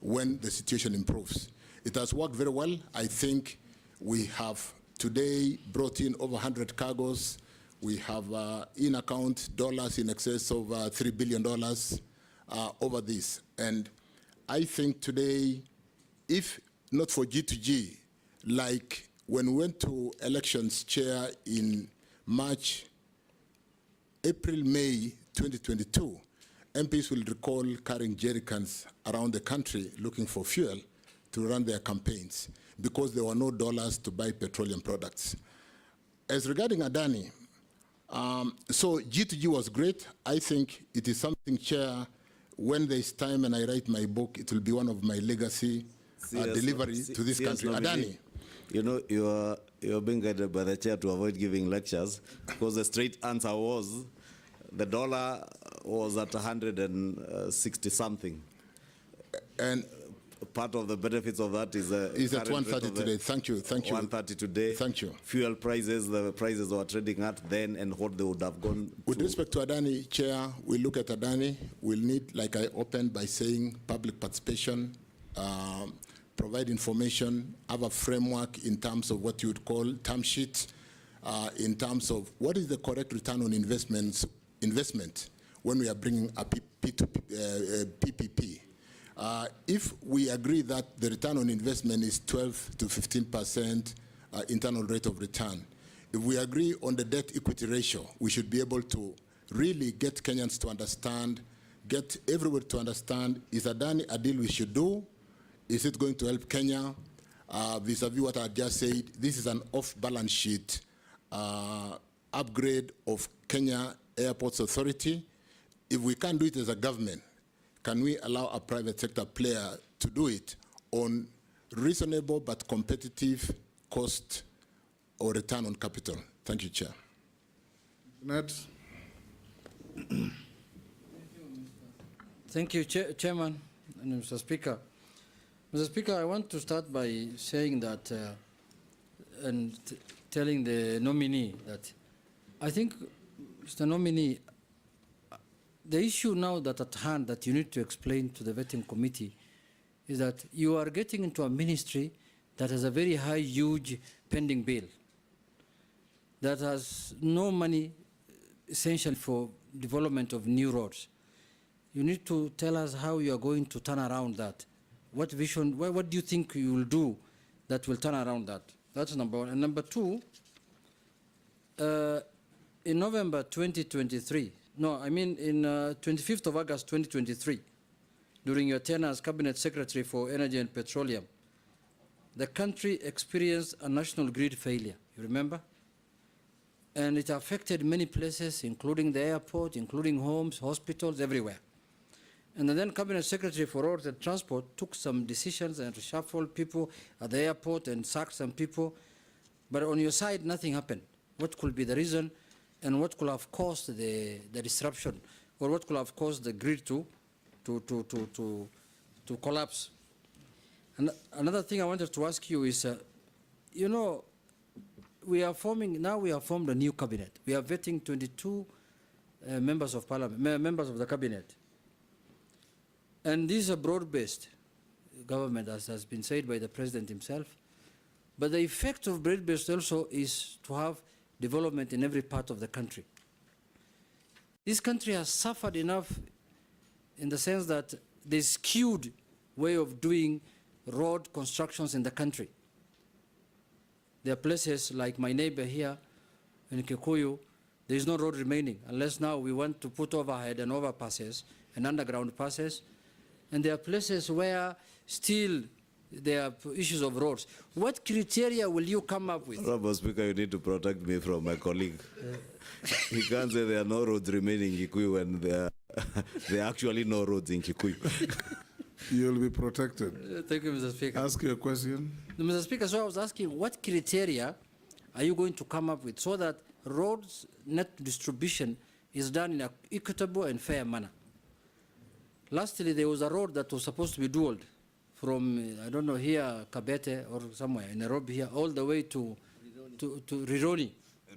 when the situation improves. It has worked very well. I think we have today brought in over 100 cargoes. We have in-account dollars in excess of $3 billion over this. And I think today, if not for G2G, like when we went to elections, Chair, in March, April, May 2022, MPs will recall carrying jerry cans around the country looking for fuel to run their campaigns because there were no dollars to buy petroleum products. As regarding Adani, so G2G was great. I think it is something, Chair, when there's time and I write my book, it will be one of my legacy delivery to this country. Adani. You know, you're being guided by the chair to avoid giving lectures because the straight answer was the dollar was at 160 something. And part of the benefits of that is at 130 today. Thank you. 130 today. Thank you. Fuel prices, the prices were trading at then, and what they would have gone. With respect to Adani, Chair, we look at Adani. We'll need, like I opened by saying, public participation, provide information, have a framework in terms of what you would call term sheet, in terms of what is the correct return on investment when we are bringing a PPP. If we agree that the return on investment is 12 to 15% internal rate of return, if we agree on the debt equity ratio, we should be able to really get Kenyans to understand, get everybody to understand, is Adani a deal we should do? Is it going to help Kenya? Vis-a-vis what I just said, this is an off-balance sheet upgrade of Kenya Airports Authority. If we can't do it as a government, can we allow a private sector player to do it on reasonable but competitive cost or return on capital? Thank you, Chair. Ned. Thank you, Chairman and Mr. Speaker. Mr. Speaker, I want to start by saying that and telling the nominee that I think, Mr. Nominee, the issue now that at hand that you need to explain to the vetting committee is that you are getting into a ministry that has a very high, huge pending bill that has no money essential for development of new roads. You need to tell us how you are going to turn around that. What vision, what do you think you will do that will turn around that? That's number one. And number two, in November 2023, no, I mean in 25th of August 2023, during your tenure as Cabinet Secretary for Energy and Petroleum, the country experienced a national grid failure, you remember? And it affected many places, including the airport, including homes, hospitals, everywhere. And then Cabinet Secretary for Roads and Transport took some decisions and reshuffled people at the airport and sacked some people. But on your side, nothing happened. What could be the reason and what could have caused the disruption, or what could have caused the grid to collapse? And another thing I wanted to ask you is, you know, we are formed a new cabinet. We are vetting 22 members of parliament, members of the cabinet. And this is a broad-based government, as has been said by the president himself. But the effect of broad-based also is to have development in every part of the country. This country has suffered enough in the sense that there's skewed way of doing road constructions in the country. There are places like my neighbor here in Kikuyu, there is no road remaining, unless now we want to put overhead and overpasses and underground passes. And there are places where still there are issues of roads. What criteria will you come up with? Honorable Speaker, you need to protect me from my colleague. He can't say there are no roads remaining in Kikuyu when there are actually no roads in Kikuyu. You'll be protected. Thank you, Mr. Speaker. Ask your question. Mr. Speaker, so I was asking, what criteria are you going to come up with so that roads net distribution is done in an equitable and fair manner? Lastly, there was a road that was supposed to be dualed from, I don't know, here, Kabete or somewhere in Nairobi here, all the way to Rironi,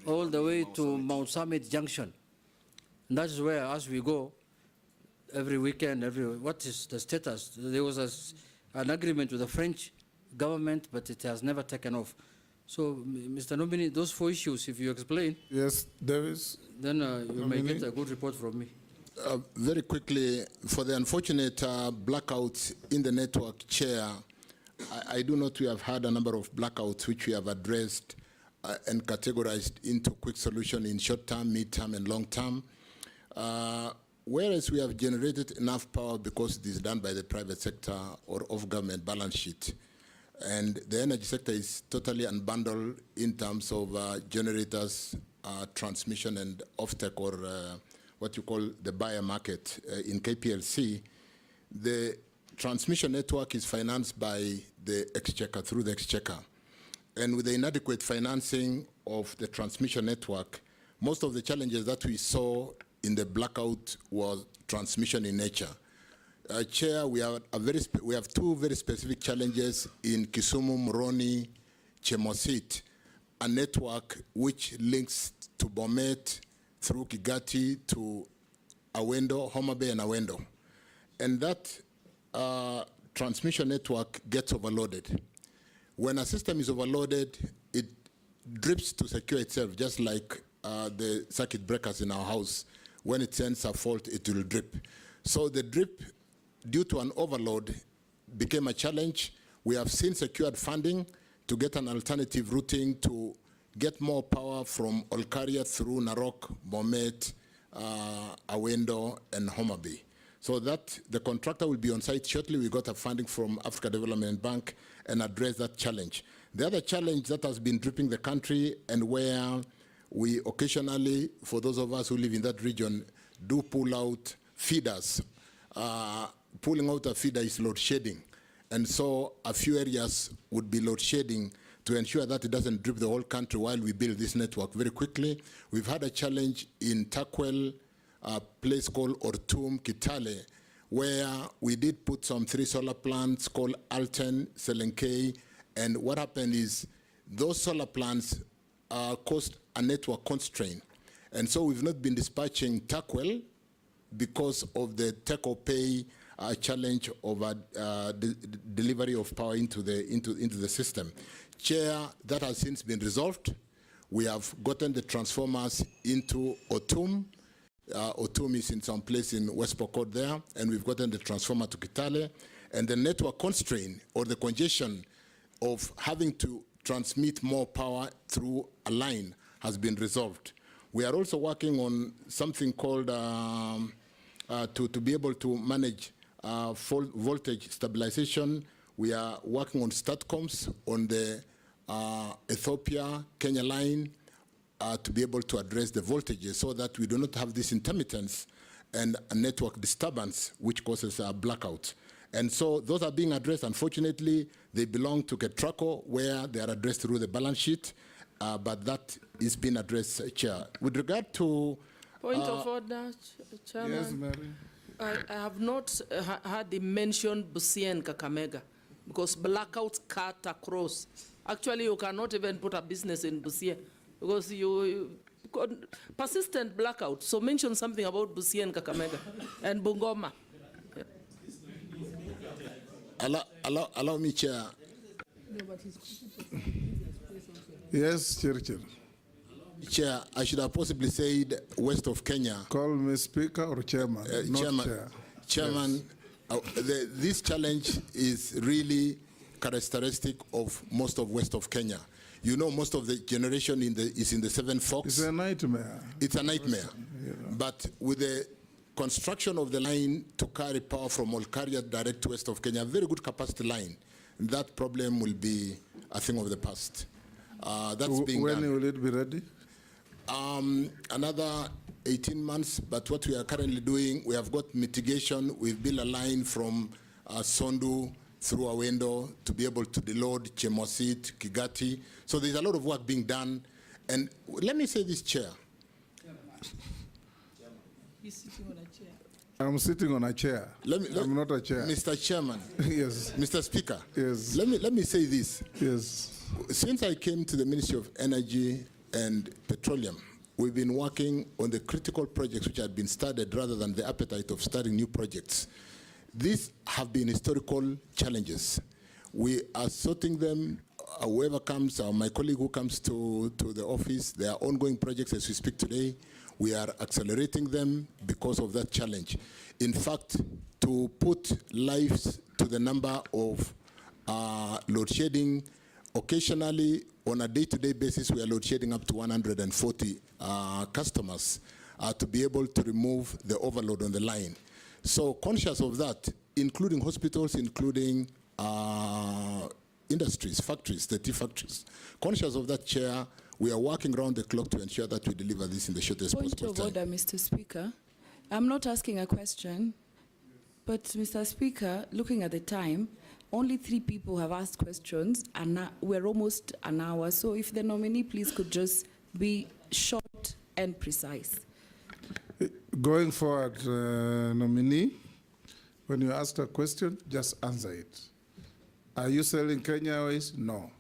all the way to Mount Summit Junction. And that's where, as we go, every weekend, what is the status? There was an agreement with the French government, but it has never taken off. So, Mr. Nominee, those 4 issues, if you explain. Yes, Davis. Then you may get a good report from me. Very quickly, for the unfortunate blackouts in the network, Chair, I do note we have had a number of blackouts which we have addressed and categorized into quick solution in short term, mid term, and long term. Whereas we have generated enough power because it is done by the private sector or off-government balance sheet. And the energy sector is totally unbundled in terms of generators, transmission, and offtake, or what you call the buyer market in KPLC. The transmission network is financed by the exchequer, through the exchequer. And with the inadequate financing of the transmission network, most of the challenges that we saw in the blackout was transmission in nature. Chair, we have 2 very specific challenges in Kisumu, Moroni, Chemosit, a network which links to Bomet through Kigati to Awendo, Homa Bay and Awendo. And that transmission network gets overloaded. When a system is overloaded, it drips to secure itself, just like the circuit breakers in our house. When it sends a fault, it will drip. So the drip, due to an overload, became a challenge. We have seen secured funding to get an alternative routing to get more power from Olkaria through Narok, Bomet, Awendo, and Homa Bay. So that the contractor will be on site shortly. We got a funding from Africa Development Bank and address that challenge. The other challenge that has been dripping the country, and where we occasionally, for those of us who live in that region, do pull out feeders. Pulling out a feeder is load shedding. And so a few areas would be load shedding to ensure that it doesn't drip the whole country while we build this network very quickly. We've had a challenge in Takwel, a place called Ortum, Kitale, where we did put some 3 solar plants called Alten, Selenkei, and what happened is those solar plants caused a network constraint. And so we've not been dispatching Takwel because of the take-or-pay challenge of delivery of power into the system. Chair, that has since been resolved. We have gotten the transformers into Otum. Otum is in some place in West Pokot there, and we've gotten the transformer to Kitale. And the network constraint, or the congestion of having to transmit more power through a line, has been resolved. We are also working on something called, to be able to manage voltage stabilization. We are working on STATCOMs on the Ethiopia-Kenya line to be able to address the voltages so that we do not have this intermittence and a network disturbance which causes a blackout. And so those are being addressed. Unfortunately, they belong to Ketraco, where they are addressed through the balance sheet, but that is being addressed, Chair. With regard to... Point of order, Chairman. Yes, Mary. I have not heard him mention Busia and Kakamega, because blackouts cut across Actually, you cannot even put a business in Busia because you persistent blackout. So mention something about Busia and Kakamega and Bungoma. Allow me, Chair. Yes, Chirchir. Chair, I should have possibly said west of Kenya. Call me Speaker or Chairman, not Chairman, Chair. Chairman, yes. This challenge is really characteristic of most of west of Kenya. You know, most of the generation is in the Seven Forks. It's a nightmare. It's a nightmare. Yeah. But with the construction of the line to carry power from Olkaria direct to west of Kenya, a very good capacity line, that problem will be a thing of the past. That's being done. When will it be ready? Another 18 months, but what we are currently doing, we have got mitigation. We've built a line from Sondu through Awendo to be able to deload Chemosit, Kigati. So there's a lot of work being done. And let me say this, Chair. He's sitting on a chair. I'm sitting on a chair. I'm not a chair. Mr. Chairman. Yes. Mr. Speaker. Yes. Let me say this. Yes. Since I came to the Ministry of Energy and Petroleum, we've been working on the critical projects which had been started rather than the appetite of starting new projects. These have been historical challenges. We are sorting them. Whoever comes, my colleague who comes to the office, there are ongoing projects as we speak today. We are accelerating them because of that challenge. In fact, to put lives to the number of load shedding, occasionally on a day-to-day basis, we are load shedding up to 140 customers to be able to remove the overload on the line. So conscious of that, including hospitals, including industries, factories, the tea factories. Conscious of that, Chair, we are working around the clock to ensure that we deliver this in the shortest possible time. Point of order, Mr. Speaker. I'm not asking a question, but Mr. Speaker, looking at the time, only 3 people have asked questions, and we're almost an hour. So if the nominee, please, could just be short and precise. Going forward, nominee, when you ask a question, just answer it. Are you selling Kenya Airways? No.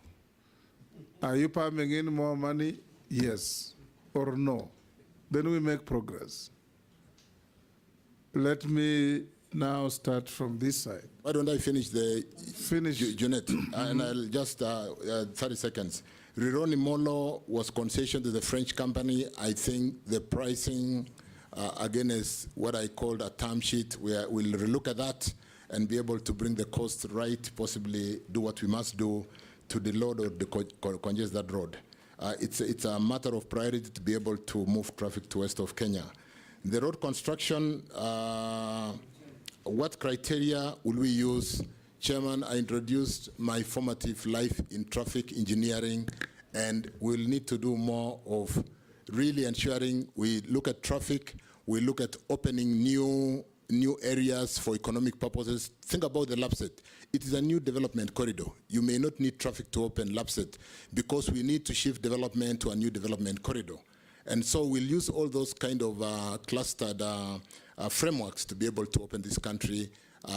Are you pumping in more money? Yes or no. Then we make progress. Let me now start from this side. Why don't I finish Jeanette? And I'll just, 30 seconds. Rironi Molo was concession to the French company. I think the pricing, again, is what I called a term sheet. We'll relook at that and be able to bring the cost right, possibly do what we must do to deload or decongest that road. It's a matter of priority to be able to move traffic to west of Kenya. The road construction, what criteria will we use? Chairman, I introduced my formative life in traffic engineering, and we'll need to do more of really ensuring we look at traffic, we look at opening new areas for economic purposes. Think about the Lapset. It is a new development corridor. You may not need traffic to open Lapset because we need to shift development to a new development corridor. And so we'll use all those kind of clustered frameworks to be able to open this country,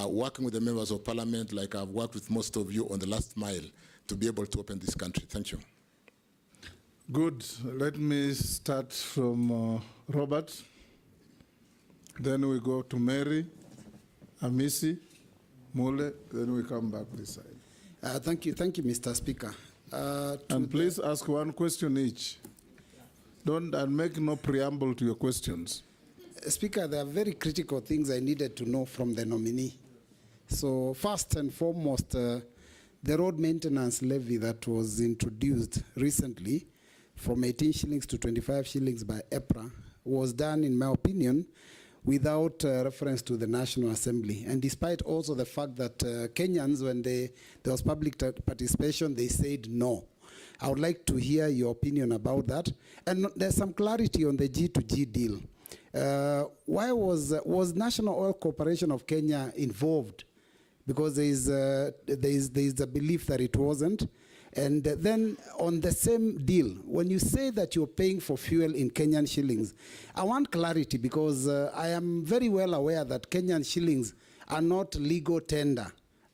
working with the members of parliament like I've worked with most of you on the last mile to be able to open this country. Thank you. Good. Let me start from Robert. Then we go to Mary, Amisi, Mule, then we come back this side. Thank you, Mr. Speaker. And please ask one question each. Don't make no preamble to your questions. Speaker, there are very critical things I needed to know from the nominee. So first and foremost, the road maintenance levy that was introduced recently from 18 shillings to 25 shillings by EPRA was done, in my opinion, without reference to the National Assembly. And despite also the fact that Kenyans, when there was public participation, they said no. I would like to hear your opinion about that. And there's some clarity on the G2G deal. Why was National Oil Corporation of Kenya involved? Because there is a belief that it wasn't. And then on the same deal, when you say that you're paying for fuel in Kenyan shillings, I want clarity because I am very well aware that Kenyan shillings are not legal tender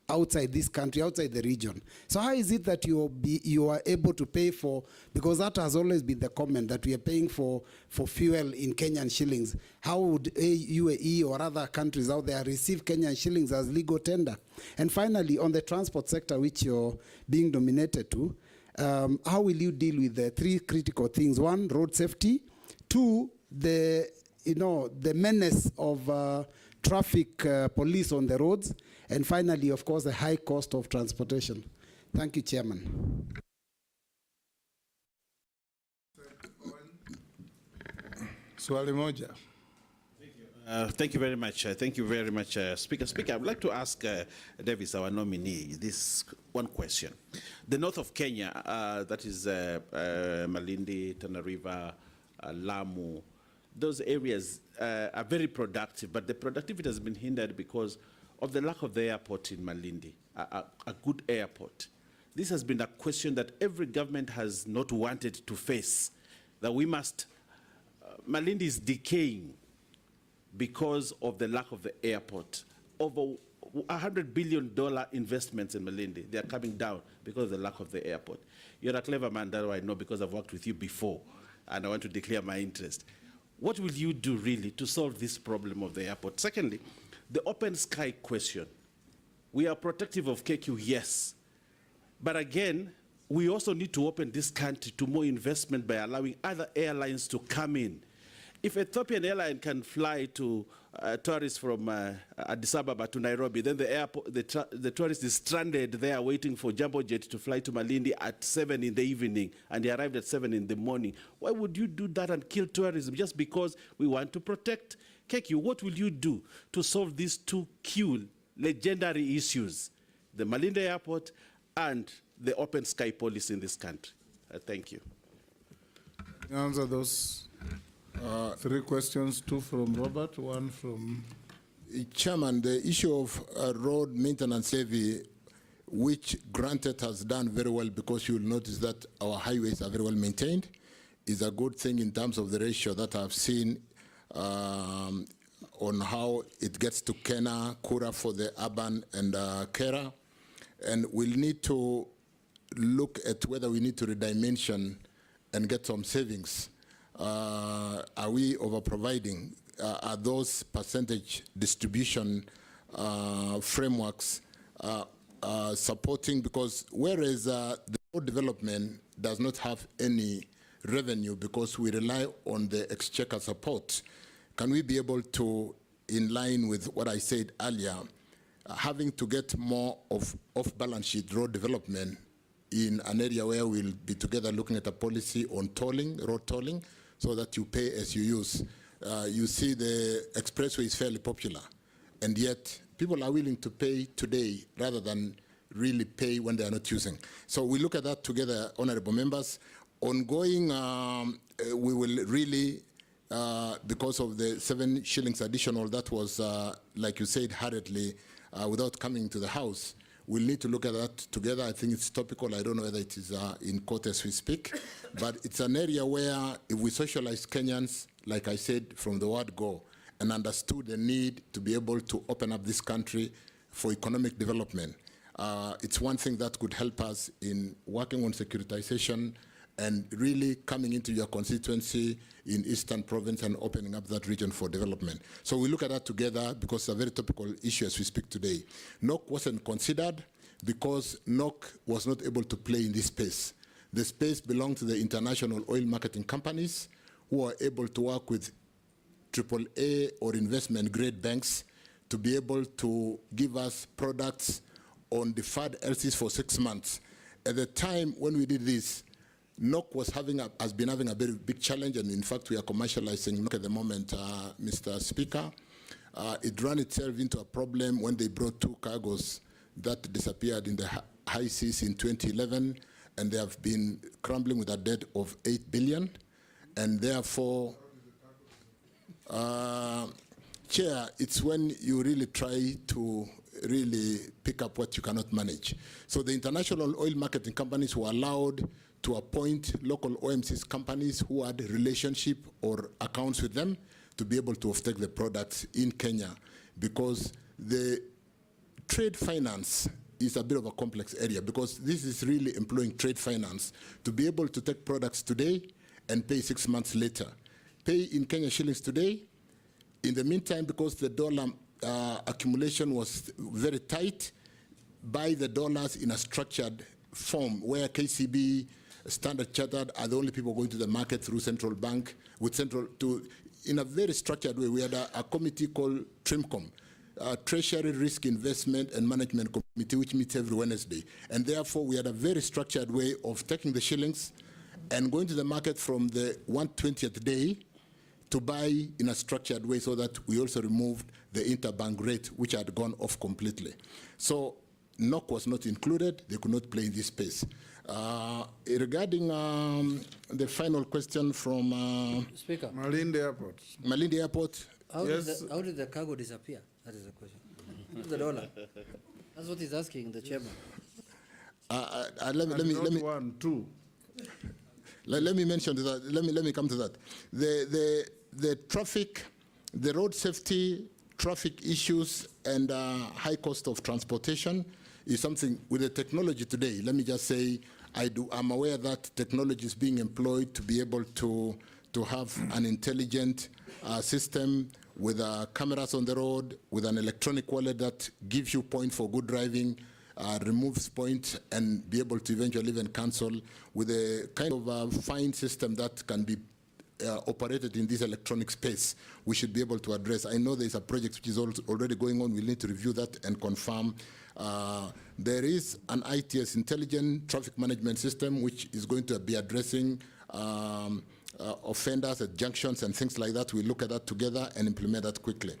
outside this country, outside the region. So how is it that you are able to pay for, because that has always been the comment, that we are paying for fuel in Kenyan shillings. How would UAE or other countries out there receive Kenyan shillings as legal tender? And finally, on the transport sector, which you're being nominated to, how will you deal with the three critical things? One, road safety. Two, the menace of traffic police on the roads. And finally, of course, the high cost of transportation. Thank you, Chairman. Swali moja. Thank you very much. Thank you very much, Speaker. Speaker, I would like to ask Davis, our nominee, this one question. The north of Kenya, that is Malindi, Tana River, Lamu, those areas are very productive, but the productivity has been hindered because of the lack of the airport in Malindi, a good airport. This has been a question that every government has not wanted to face, that we must, Malindi is decaying because of the lack of the airport. Over $100 billion investments in Malindi, they are coming down because of the lack of the airport. You're a clever man, that I know, because I've worked with you before, and I want to declare my interest. What will you do really to solve this problem of the airport? Secondly, the open sky question. We are protective of KQ, yes. But again, we also need to open this country to more investment by allowing other airlines to come in. If Ethiopian airline can fly to tourists from Addis Ababa to Nairobi, then the airport, the tourist is stranded there waiting for Jumbo Jet to fly to Malindi at 7 in the evening, and they arrived at 7 in the morning. Why would you do that and kill tourism just because we want to protect KQ? What will you do to solve these two key legendary issues, the Malindi Airport and the open sky policy in this country? Thank you. Answer those three questions, two from Robert, one from... Chairman, the issue of road maintenance levy, which granted has done very well, because you will notice that our highways are very well maintained, is a good thing in terms of the ratio that I've seen on how it gets to Kena, Kura for the urban, and Kera. And we'll need to look at whether we need to redimension and get some savings. Are we over-providing? Are those percentage distribution frameworks supporting? Because whereas the road development does not have any revenue because we rely on the exchequer support, can we be able to, in line with what I said earlier, having to get more of off-balance sheet road development in an area where we'll be together looking at a policy on tolling, road tolling, so that you pay as you use. You see the expressway is fairly popular, and yet people are willing to pay today rather than really pay when they are not using. So we look at that together, honorable members. Ongoing, we will really, because of the 7 shillings additional that was, like you said, hurriedly, without coming to the House, we'll need to look at that together. I think it's topical. I don't know whether it is in court as we speak. But it's an area where if we socialize Kenyans, like I said, from the word go, and understood the need to be able to open up this country for economic development, it's one thing that could help us in working on securitization and really coming into your constituency in Eastern Province and opening up that region for development. So we look at that together because it's a very topical issue as we speak today. NOC wasn't considered because NOC was not able to play in this space. The space belonged to the international oil marketing companies who are able to work with AAA or investment grade banks to be able to give us products on deferred LCs for 6 months. At the time when we did this, NOC has been having a very big challenge, and in fact we are commercializing NOC at the moment, Mr. Speaker. It ran itself into a problem when they brought 2 cargoes that disappeared in the high seas in 2011, and they have been crumbling with a debt of 8 billion, and therefore, Chair, it's when you really try to really pick up what you cannot manage. So the international oil marketing companies were allowed to appoint local OMCs companies who had a relationship or accounts with them to be able to offtake the products in Kenya, because the trade finance is a bit of a complex area because this is really employing trade finance to be able to take products today and pay 6 months later. Pay in Kenya shillings today. In the meantime, because the dollar accumulation was very tight, buy the dollars in a structured form where KCB, Standard Chartered are the only people going to the market through central bank, in a very structured way. We had a committee called TRIMCOM, Treasury Risk Investment and Management Committee, which meets every Wednesday. And therefore, we had a very structured way of taking the shillings and going to the market from the 120th day to buy in a structured way so that we also removed the interbank rate, which had gone off completely. So NOC was not included. They could not play in this space. Regarding the final question from Speaker. Malindi Airport. Malindi Airport. How did the cargo disappear? That is the question. The dollar. That's what he's asking the chairman. Let me one, two. Let me mention that. Let me come to that. The traffic, the road safety, traffic issues, and high cost of transportation is something with the technology today. Let me just say, I'm aware that technology is being employed to be able to have an intelligent system with cameras on the road, with an electronic wallet that gives you point for good driving, removes point, and be able to eventually even cancel with a kind of fine system that can be operated in this electronic space. We should be able to address. I know there's a project which is already going on. We'll need to review that and confirm. There is an ITS, Intelligent Traffic Management System, which is going to be addressing offenders at junctions and things like that. We look at that together and implement that quickly.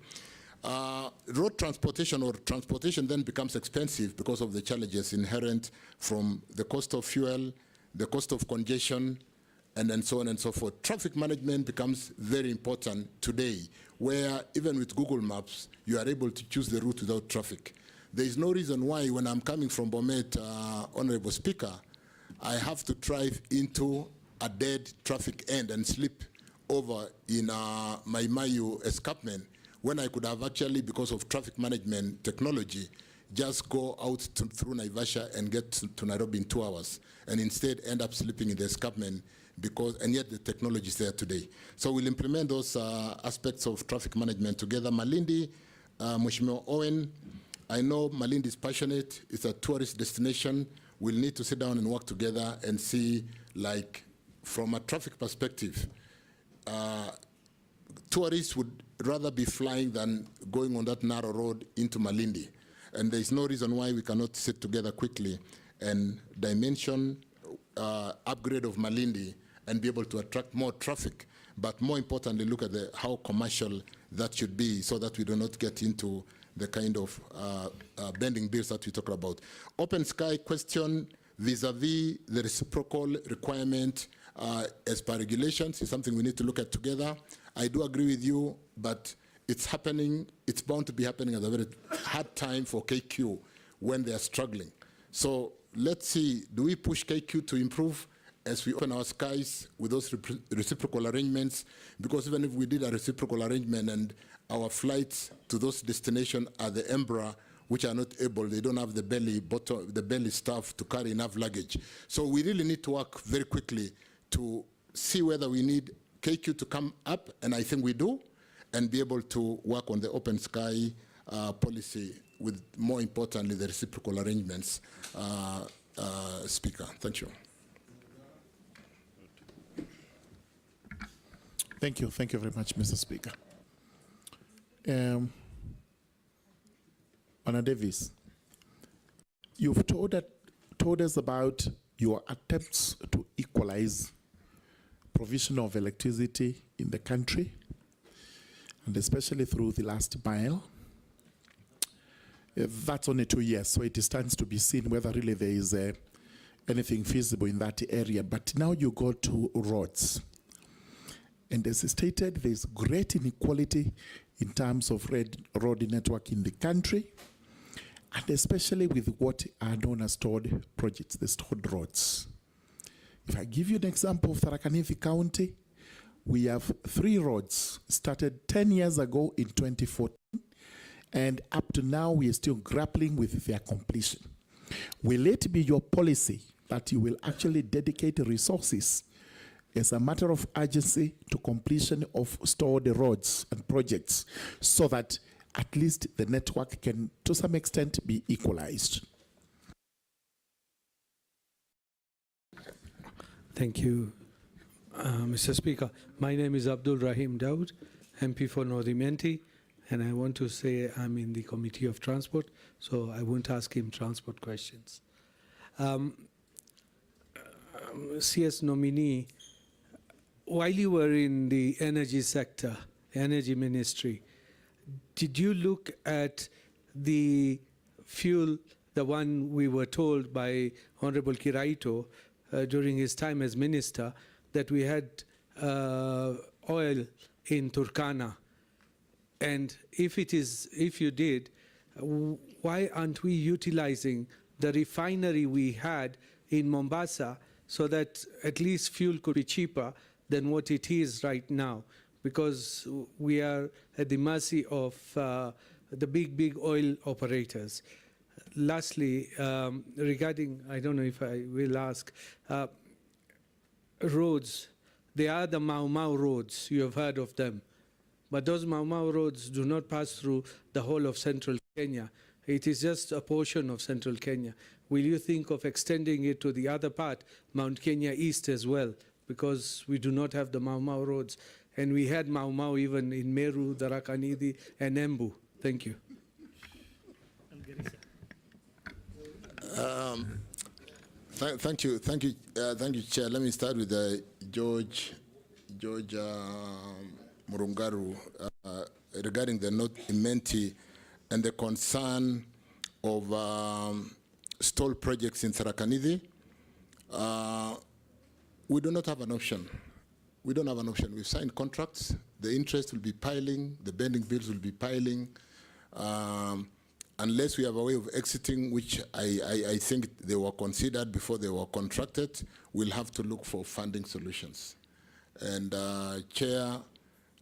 Road transportation or transportation then becomes expensive because of the challenges inherent from the cost of fuel, the cost of congestion, and then so on and so forth. Traffic management becomes very important today, where even with Google Maps, you are able to choose the route without traffic. There is no reason why when I'm coming from Bomet, Honorable Speaker, I have to drive into a dead traffic end and slip over in my Mayu escarpment, when I could have actually, because of traffic management technology, just go out through Naivasha and get to Nairobi in 2 hours, and instead end up sleeping in the escarpment, and yet the technology is there today. So we'll implement those aspects of traffic management together. Malindi, Mheshimiwa Owen, I know Malindi is passionate. It's a tourist destination. We'll need to sit down and work together and see, like, from a traffic perspective, tourists would rather be flying than going on that narrow road into Malindi. And there's no reason why we cannot sit together quickly and dimension upgrade of Malindi and be able to attract more traffic. But more importantly, look at how commercial that should be so that we do not get into the kind of bending bills that we talk about. Open sky question vis-a-vis the reciprocal requirement as per regulations is something we need to look at together. I do agree with you, but it's happening. It's bound to be happening at a very hard time for KQ when they are struggling. So let's see, do we push KQ to improve as we open our skies with those reciprocal arrangements? Because even if we did a reciprocal arrangement and our flights to those destinations are the Embraer, which are not able, they don't have the belly staff to carry enough luggage. So we really need to work very quickly to see whether we need KQ to come up, and I think we do, and be able to work on the open sky policy with, more importantly, the reciprocal arrangements. Speaker, thank you. Thank you very much, Mr. Speaker. Honour Davis, you've told us about your attempts to equalize provision of electricity in the country, and especially through the last mile. That's only 2 years, so it stands to be seen whether really there is anything feasible in that area. But now you go to roads. And as stated, there's great inequality in terms of road network in the country, and especially with what are known as stored projects, the stored roads. If I give you an example of Tharaka Nithi County, we have 3 roads started 10 years ago in 2014, and up to now we are still grappling with their completion. Will it be your policy that you will actually dedicate resources as a matter of urgency to completion of stored roads and projects so that at least the network can, to some extent, be equalized? Thank you, Mr. Speaker. My name is Abdul Rahim Daud, MP for Northimenti, and I want to say I'm in the Committee of Transport, so I won't ask him transport questions. CS Nominee, while you were in the energy sector, energy ministry, did you look at the fuel, the one we were told by Honorable Kiraito during his time as minister, that we had oil in Turkana? And if you did, why aren't we utilizing the refinery we had in Mombasa so that at least fuel could be cheaper than what it is right now? Because we are at the mercy of the big oil operators. Lastly, regarding, I don't know if I will ask, roads, they are the Mau Mau roads, you have heard of them. But those Mau Mau roads do not pass through the whole of central Kenya. It is just a portion of central Kenya. Will you think of extending it to the other part, Mount Kenya East as well? Because we do not have the Mau Mau roads. And we had Mau Mau even in Meru, Tharaka Nithi, and Embu. Thank you. Thank you, Chair. Let me start with George Murungaru regarding the Nominee and the concern of stall projects in Tharaka Nithi. We do not have an option. We don't have an option. We've signed contracts. The interest will be piling. The bending bills will be piling. Unless we have a way of exiting, which I think they were considered before they were contracted, we'll have to look for funding solutions. And Chair,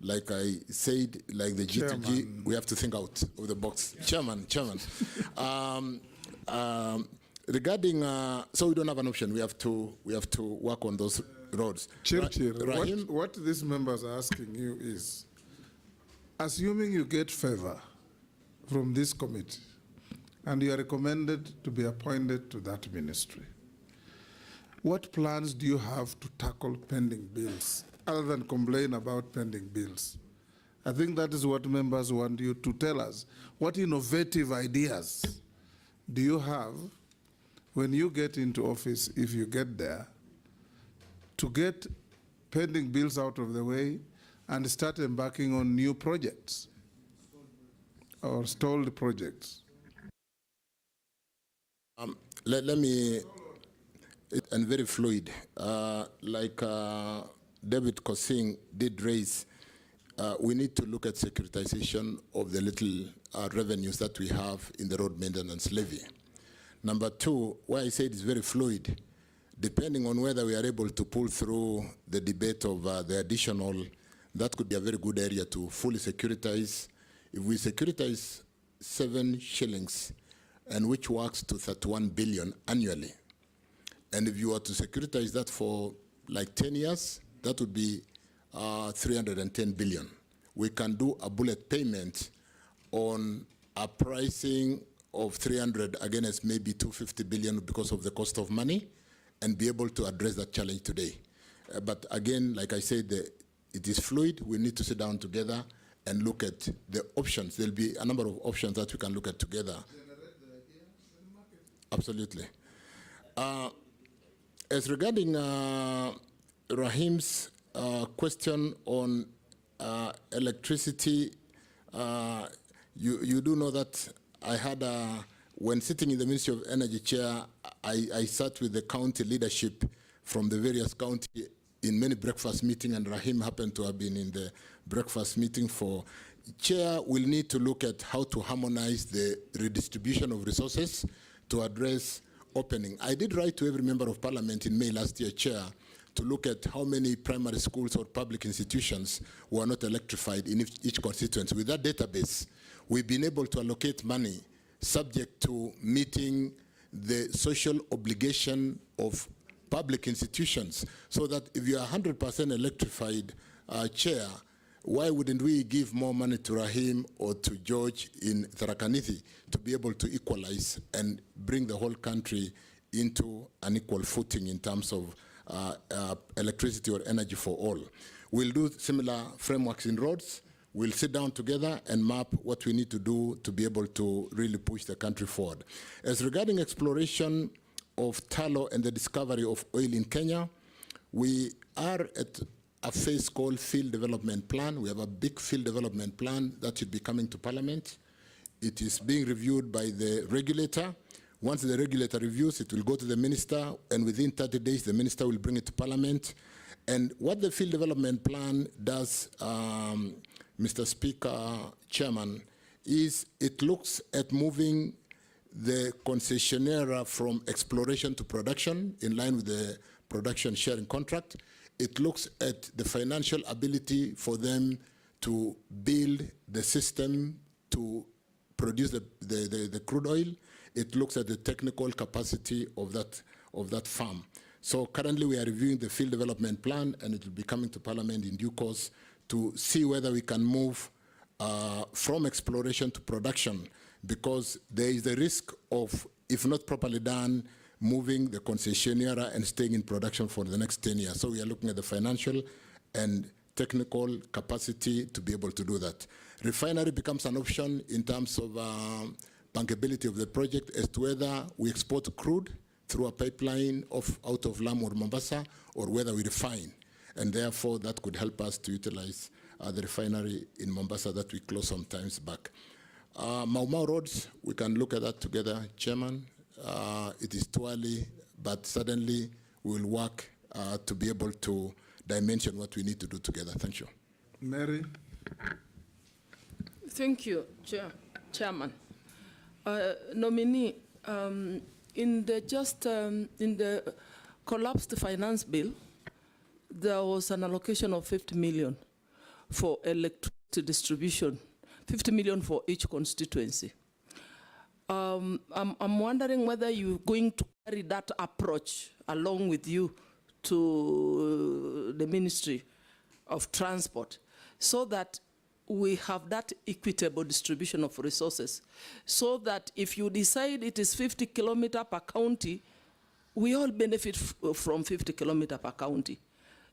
like I said, like the GTG, Chairman, we have to think out of the box. Chairman. Regarding, so we don't have an option. We have to work on those roads. Chirchir, what these members are asking you is, assuming you get favor from this committee and you are recommended to be appointed to that ministry, what plans do you have to tackle pending bills other than complain about pending bills? I think that is what members want you to tell us. What innovative ideas do you have when you get into office, if you get there, to get pending bills out of the way and start embarking on new projects or stalled projects? Let me, and very fluid, like David Kosing did raise, we need to look at securitization of the little revenues that we have in the road maintenance levy. Number two, why I said it's very fluid, depending on whether we are able to pull through the debate of the additional, that could be a very good area to fully securitize. If we securitize 7 shillings, and which works to 31 billion annually, and if you were to securitize that for like 10 years, that would be 310 billion. We can do a bullet payment on a pricing of 300 against maybe 250 billion because of the cost of money, and be able to address that challenge today. But again, like I said, it is fluid. We need to sit down together and look at the options. There'll be a number of options that we can look at together. Absolutely. As regarding Rahim's question on electricity, you do know that I had, when sitting in the Ministry of Energy chair, I sat with the county leadership from the various counties in many breakfast meetings, and Rahim happened to have been in the breakfast meeting for. Chair will need to look at how to harmonize the redistribution of resources to address opening. I did write to every member of parliament in May last year, Chair, to look at how many primary schools or public institutions were not electrified in each constituency. With that database, we've been able to allocate money subject to meeting the social obligation of public institutions, so that if you are 100% electrified, Chair, why wouldn't we give more money to Rahim or to George in Tharaka Nithi to be able to equalize and bring the whole country into an equal footing in terms of electricity or energy for all? We'll do similar frameworks in roads. We'll sit down together and map what we need to do to be able to really push the country forward. As regarding exploration of tallow and the discovery of oil in Kenya, we are at a phase called field development plan. We have a big field development plan that should be coming to Parliament. It is being reviewed by the regulator. Once the regulator reviews, it will go to the minister, and within 30 days, the minister will bring it to Parliament. And what the field development plan does, Mr. Speaker, Chairman, is it looks at moving the concessionaire from exploration to production in line with the production sharing contract. It looks at the financial ability for them to build the system to produce the crude oil. It looks at the technical capacity of that farm. So currently we are reviewing the field development plan, and it will be coming to Parliament in due course to see whether we can move from exploration to production, because there is the risk of, if not properly done, moving the concessionaire and staying in production for the next 10 years. So we are looking at the financial and technical capacity to be able to do that. Refinery becomes an option in terms of bankability of the project as to whether we export crude through a pipeline out of Lamu or Mombasa, or whether we refine. And therefore, that could help us to utilize the refinery in Mombasa that we closed some times back. Mau Mau roads, we can look at that together, Chairman. It is too early, but suddenly we will work to be able to dimension what we need to do together. Thank you. Mary? Thank you, Chairman. Nominee, in the collapsed finance bill, there was an allocation of 50 million for electricity distribution, 50 million for each constituency. I'm wondering whether you're going to carry that approach along with you to the Ministry of Transport, so that we have that equitable distribution of resources, so that if you decide it is 50 kilometers per county, we all benefit from 50 kilometers per county,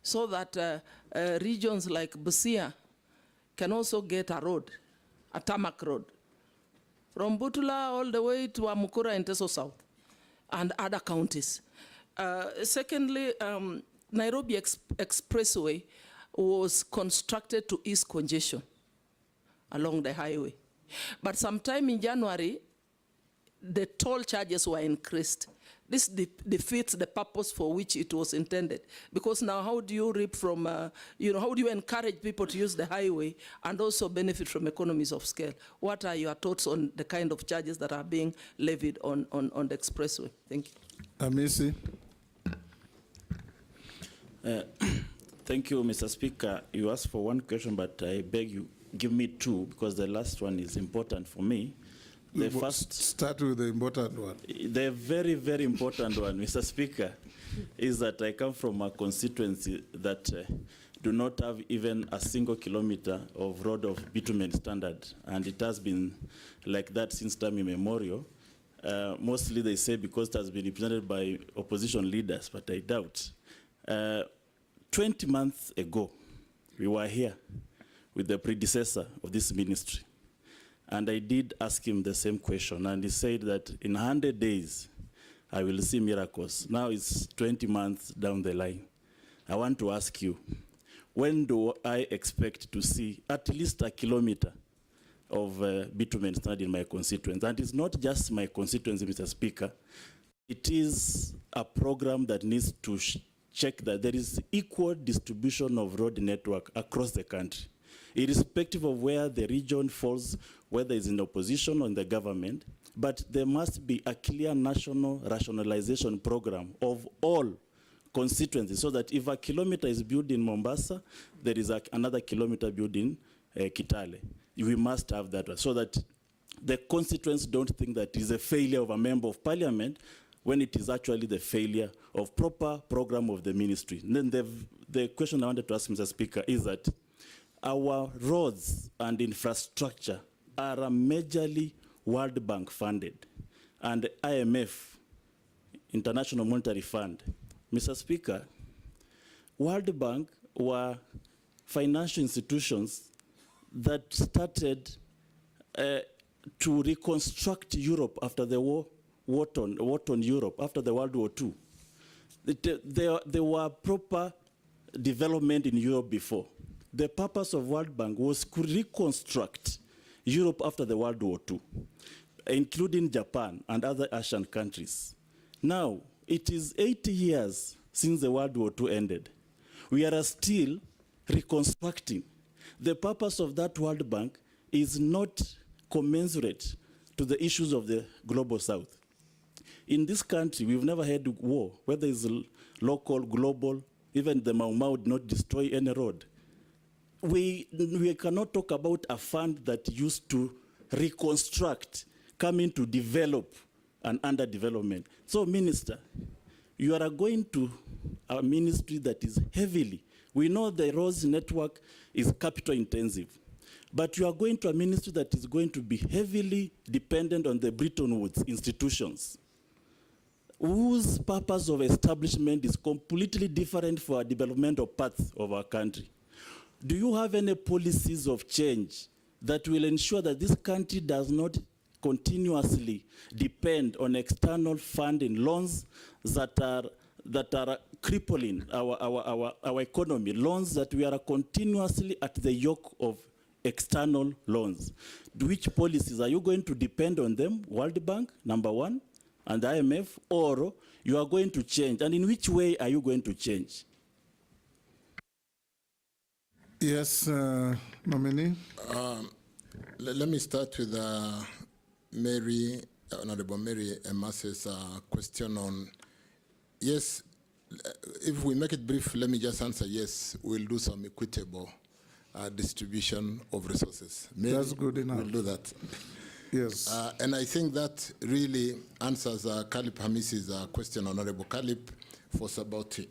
so that regions like Busia can also get a road, a tarmac road, from Butula all the way to Amukura and Teso South, and other counties. Secondly, Nairobi Expressway was constructed to ease congestion along the highway. But sometime in January, the toll charges were increased. This defeats the purpose for which it was intended. Because now how do you reap from, how do you encourage people to use the highway and also benefit from economies of scale? What are your thoughts on the kind of charges that are being levied on the expressway? Thank you. Amisi? Thank you, Mr. Speaker. You asked for one question, but I beg you, give me two, because the last one is important for me. The first, start with the important one. The very, very important one, Mr. Speaker, is that I come from a constituency that do not have even a single kilometer of road of bitumen standard, and it has been like that since time immemorial. Mostly they say because it has been represented by opposition leaders, but I doubt. 20 months ago, we were here with the predecessor of this ministry, and I did ask him the same question, and he said that in 100 days, I will see miracles. Now it's 20 months down the line. I want to ask you, when do I expect to see at least a kilometer of bitumen standard in my constituency? And it's not just my constituency, Mr. Speaker. It is a program that needs to check that there is equal distribution of road network across the country, irrespective of where the region falls, whether it's in opposition or in the government. But there must be a clear national rationalization program of all constituencies, so that if a kilometer is built in Mombasa, there is another kilometer built in Kitale. We must have that, so that the constituents don't think that it is a failure of a member of parliament when it is actually the failure of proper program of the ministry. And then the question I wanted to ask Mr. Speaker is that our roads and infrastructure are majorly World Bank funded and IMF, International Monetary Fund. Mr. Speaker, World Bank were financial institutions that started to reconstruct Europe after the war torn Europe, after the World War II. There were proper development in Europe before. The purpose of World Bank was to reconstruct Europe after the World War II, including Japan and other Asian countries. Now, it is 80 years since the World War II ended. We are still reconstructing. The purpose of that World Bank is not commensurate to the issues of the global south. In this country, we've never had war, whether it's local, global, even the Mau Mau did not destroy any road. We cannot talk about a fund that used to reconstruct, coming to develop an underdevelopment. So, Minister, you are going to a ministry that is heavily, we know the roads network is capital intensive, but you are going to a ministry that is going to be heavily dependent on the Bretton Woods institutions, whose purpose of establishment is completely different for a developmental path of our country. Do you have any policies of change that will ensure that this country does not continuously depend on external funding loans that are crippling our economy, loans that we are continuously at the yoke of external loans? Which policies are you going to depend on them? World Bank, number one, and the IMF, or you are going to change? And in which way are you going to change? Yes, nominee. Let me start with Honorable Mary Emase's question on, yes, if we make it brief, let me just answer yes, we'll do some equitable distribution of resources. Mary, that's good enough. We'll do that. Yes. And I think that really answers Kalip Hamisi's question, Honorable Kalip, for Saboti.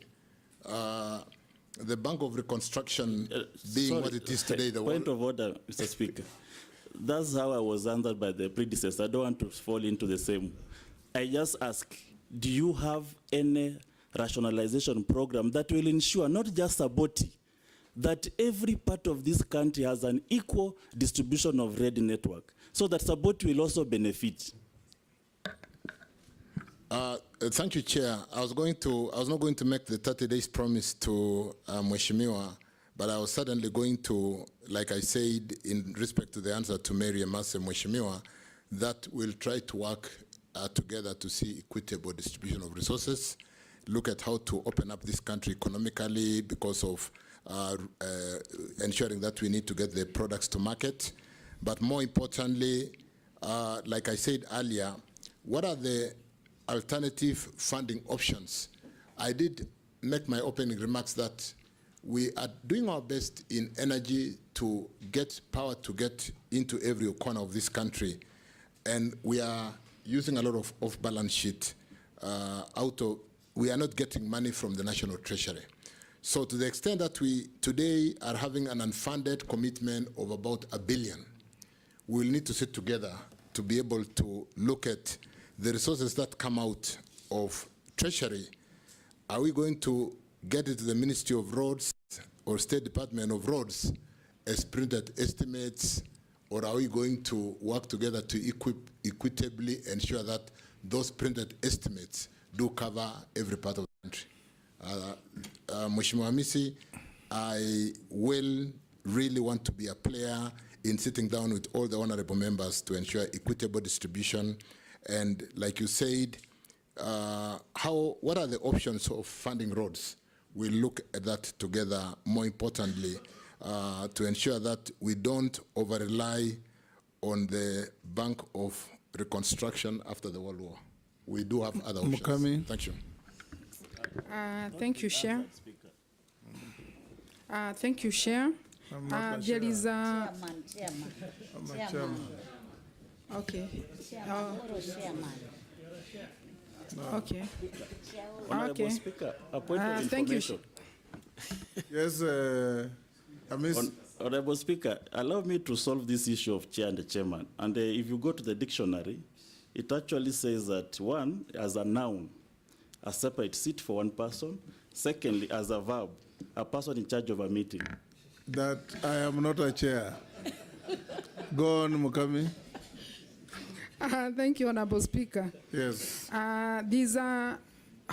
The Bank of Reconstruction being sorry, what it is today. The point of order, Mr. Speaker. That's how I was answered by the predecessor. I don't want to fall into the same. I just ask, do you have any rationalization program that will ensure, not just Saboti, that every part of this country has an equal distribution of red network, so that Saboti will also benefit? Thank you, Chair. I was not going to make the 30 days promise to Mheshimiwa, but I was certainly going to, like I said, in respect to the answer to Mary Emase Mheshimiwa, that we'll try to work together to see equitable distribution of resources, look at how to open up this country economically because of ensuring that we need to get the products to market. But more importantly, like I said earlier, what are the alternative funding options? I did make my opening remarks that we are doing our best in energy to get power to get into every corner of this country. And we are using a lot of off-balance sheet we are not getting money from the National Treasury. So to the extent that we today are having an unfunded commitment of about $1 billion, we'll need to sit together to be able to look at the resources that come out of Treasury. Are we going to get it to the Ministry of Roads or State Department of Roads as printed estimates, or are we going to work together to equitably ensure that those printed estimates do cover every part of the country? Mheshimiwa Hamisi, I will really want to be a player in sitting down with all the honorable members to ensure equitable distribution. And like you said, what are the options of funding roads? We'll look at that together, more importantly, to ensure that we don't over-rely on the Bank of Reconstruction after the World War. We do have other options. Mukami. Thank you. Thank you, Chair. Thank you, Chair. There is a... Okay. Okay. Honorable Okay. Speaker, a point of Thank you. information. Yes, Honorable Speaker, allow me to solve this issue of chair and the chairman. And if you go to the dictionary, it actually says that one, as a noun, a separate seat for one person. Secondly, as a verb, a person in charge of a meeting. that I am not a chair. Go on, Mukami. Thank you, Honorable Speaker. Yes. These are,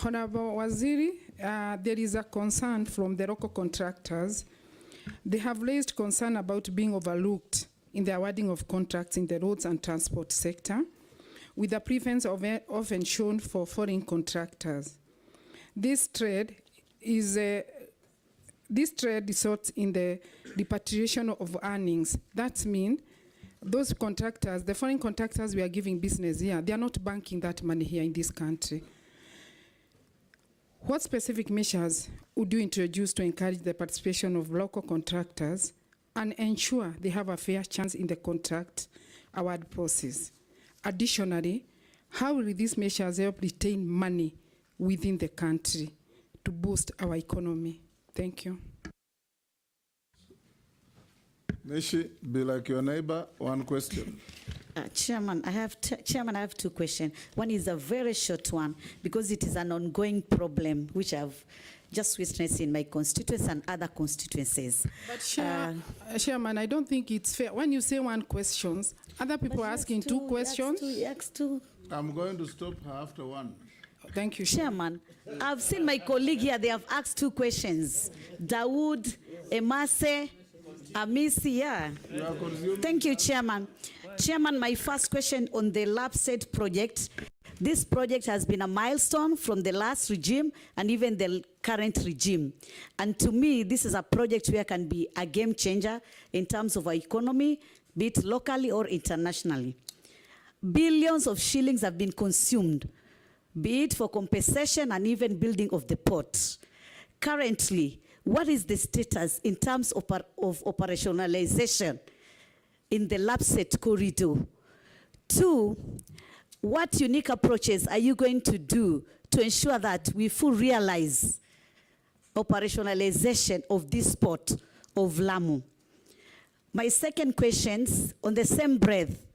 Honorable Waziri, there is a concern from the local contractors. They have raised concern about being overlooked in the awarding of contracts in the roads and transport sector, with the preference often shown for foreign contractors. This trade results in the repatriation of earnings. That means those contractors, the foreign contractors we are giving business here, they are not banking that money here in this country. What specific measures would you introduce to encourage the participation of local contractors and ensure they have a fair chance in the contract award process? Additionally, how will these measures help retain money within the country to boost our economy? Thank you. Nishi, be like your neighbor, one question. Chairman, I have two questions. One is a very short one because it is an ongoing problem which I've just witnessed in my constituency and other constituencies. But Chairman, I don't think it's fair. When you say one question, other people are asking two questions. I'm going to stop her after one. Thank you, Chairman. I've seen my colleague here, they have asked two questions. Dawood, Emase, Amisi, yeah. Thank you, Chairman. Chairman, my first question on the LAPSED project. This project has been a milestone from the last regime and even the current regime. And to me, this is a project where can be a game changer in terms of our economy, be it locally or internationally. Billions of shillings have been consumed, be it for compensation and even building of the port. Currently, what is the status in terms of operationalization in the LAPSED corridor? Two, what unique approaches are you going to do to ensure that we fully realize operationalization of this port of Lamu? My second question, on the same breath,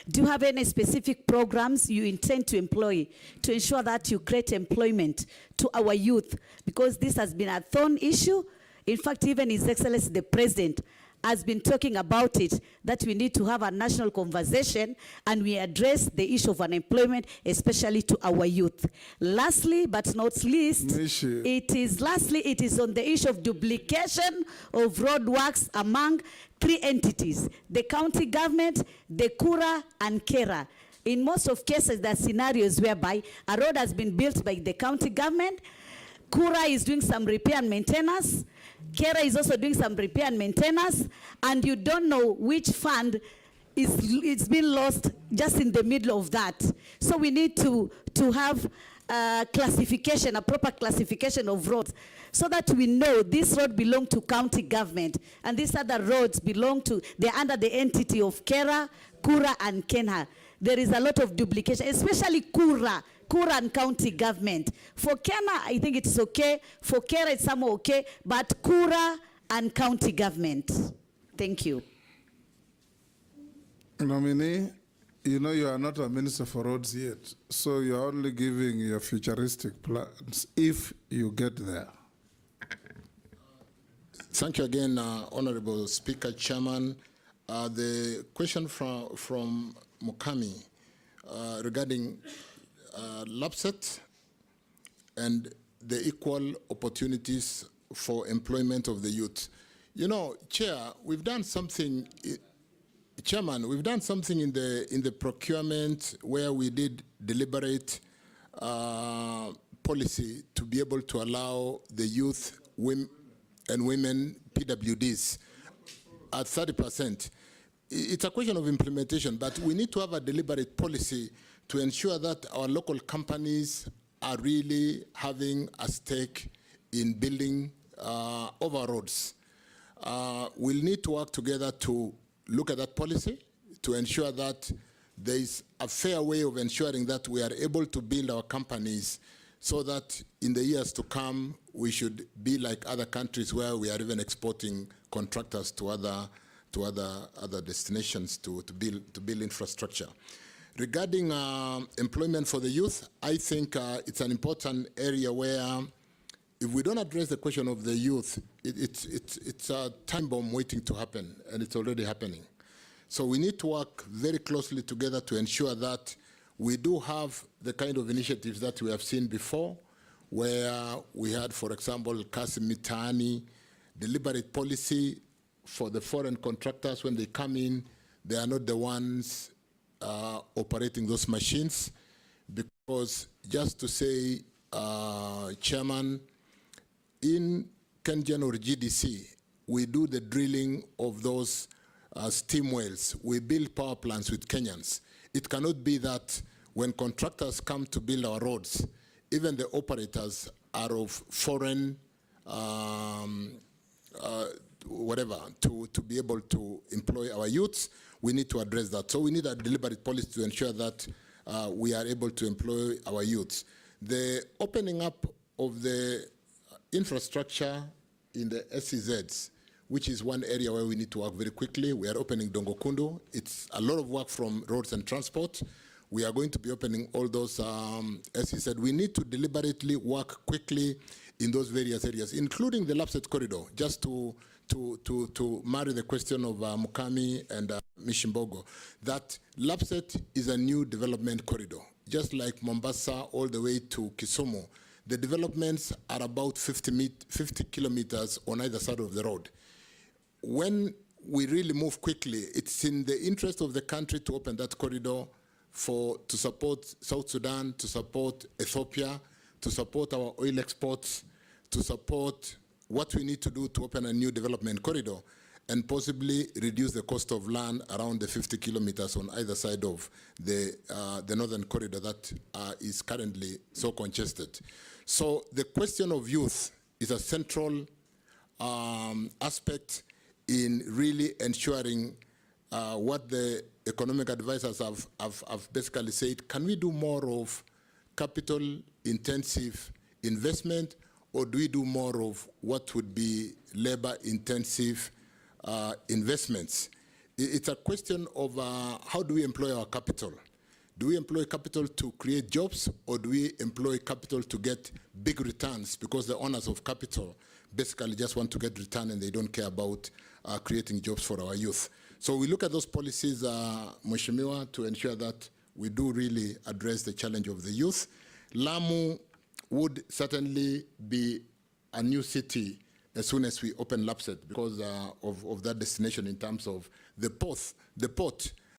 do you have any specific programs you intend to employ to ensure that you create employment to our youth? Because this has been a thorn issue. In fact, even His Excellency the President has been talking about it, that we need to have a national conversation and we address the issue of unemployment, especially to our youth. Lastly, but not least, it is on the issue of duplication of road works among three entities: the county government, the Kura, and Kera. In most of cases, there are scenarios whereby a road has been built by the county government, Kura is doing some repair and maintenance, Kera is also doing some repair and maintenance, and you don't know which fund it's been lost just in the middle of that. So we need to have classification, a proper classification of roads, so that we know this road belongs to county government and these other roads belong to, they're under the entity of Kera, Kura, and Kenha. There is a lot of duplication, especially Kura and county government. For Kena, I think it's okay. For Kera, it's somewhat okay, but Kura and county government. Thank you. Nominee, you know you are not a minister for roads yet, so you're only giving your futuristic plans if you get there. Thank you again, Honorable Speaker, Chairman. The question from Mukami regarding LAPSET and the equal opportunities for employment of the youth. You know, Chair, we've done something. Chairman, we've done something in the procurement where we did deliberate policy to be able to allow the youth and women PWDs at 30%. It's a question of implementation, but we need to have a deliberate policy to ensure that our local companies are really having a stake in building over roads. We'll need to work together to look at that policy to ensure that there is a fair way of ensuring that we are able to build our companies so that in the years to come, we should be like other countries where we are even exporting contractors to other destinations to build infrastructure. Regarding employment for the youth, I think it's an important area where if we don't address the question of the youth, it's a time bomb waiting to happen, and it's already happening. So we need to work very closely together to ensure that we do have the kind of initiatives that we have seen before, where we had, for example, Kasi Mitaani, deliberate policy for the foreign contractors. When they come in, they are not the ones operating those machines, because just to say, Chairman, in Kenyan or GDC, we do the drilling of those steam wells. We build power plants with Kenyans. It cannot be that when contractors come to build our roads, even the operators are of foreign whatever, to be able to employ our youths. We need to address that. So we need a deliberate policy to ensure that we are able to employ our youths. The opening up of the infrastructure in the SEZs, which is one area where we need to work very quickly. We are opening Dongokundu. It's a lot of work from roads and transport. We are going to be opening all those, as he said, we need to deliberately work quickly in those various areas, including the Lapset corridor, just to marry the question of Mukami and Mishimbogo, that Lapset is a new development corridor, just like Mombasa all the way to Kisumu. The developments are about 50 kilometers on either side of the road. When we really move quickly, it's in the interest of the country to open that corridor to support South Sudan, to support Ethiopia, to support our oil exports, to support what we need to do to open a new development corridor and possibly reduce the cost of land around the 50 kilometers on either side of the northern corridor that is currently so congested. So the question of youth is a central aspect in really ensuring what the economic advisors have basically said. Can we do more of capital-intensive investment, or do we do more of what would be labor-intensive investments? It's a question of how do we employ our capital? Do we employ capital to create jobs, or do we employ capital to get big returns, because the owners of capital basically just want to get return and they don't care about creating jobs for our youth? So we look at those policies, Mheshimiwa, to ensure that we do really address the challenge of the youth. Lamu would certainly be a new city as soon as we open Lapset, because of that destination in terms of the port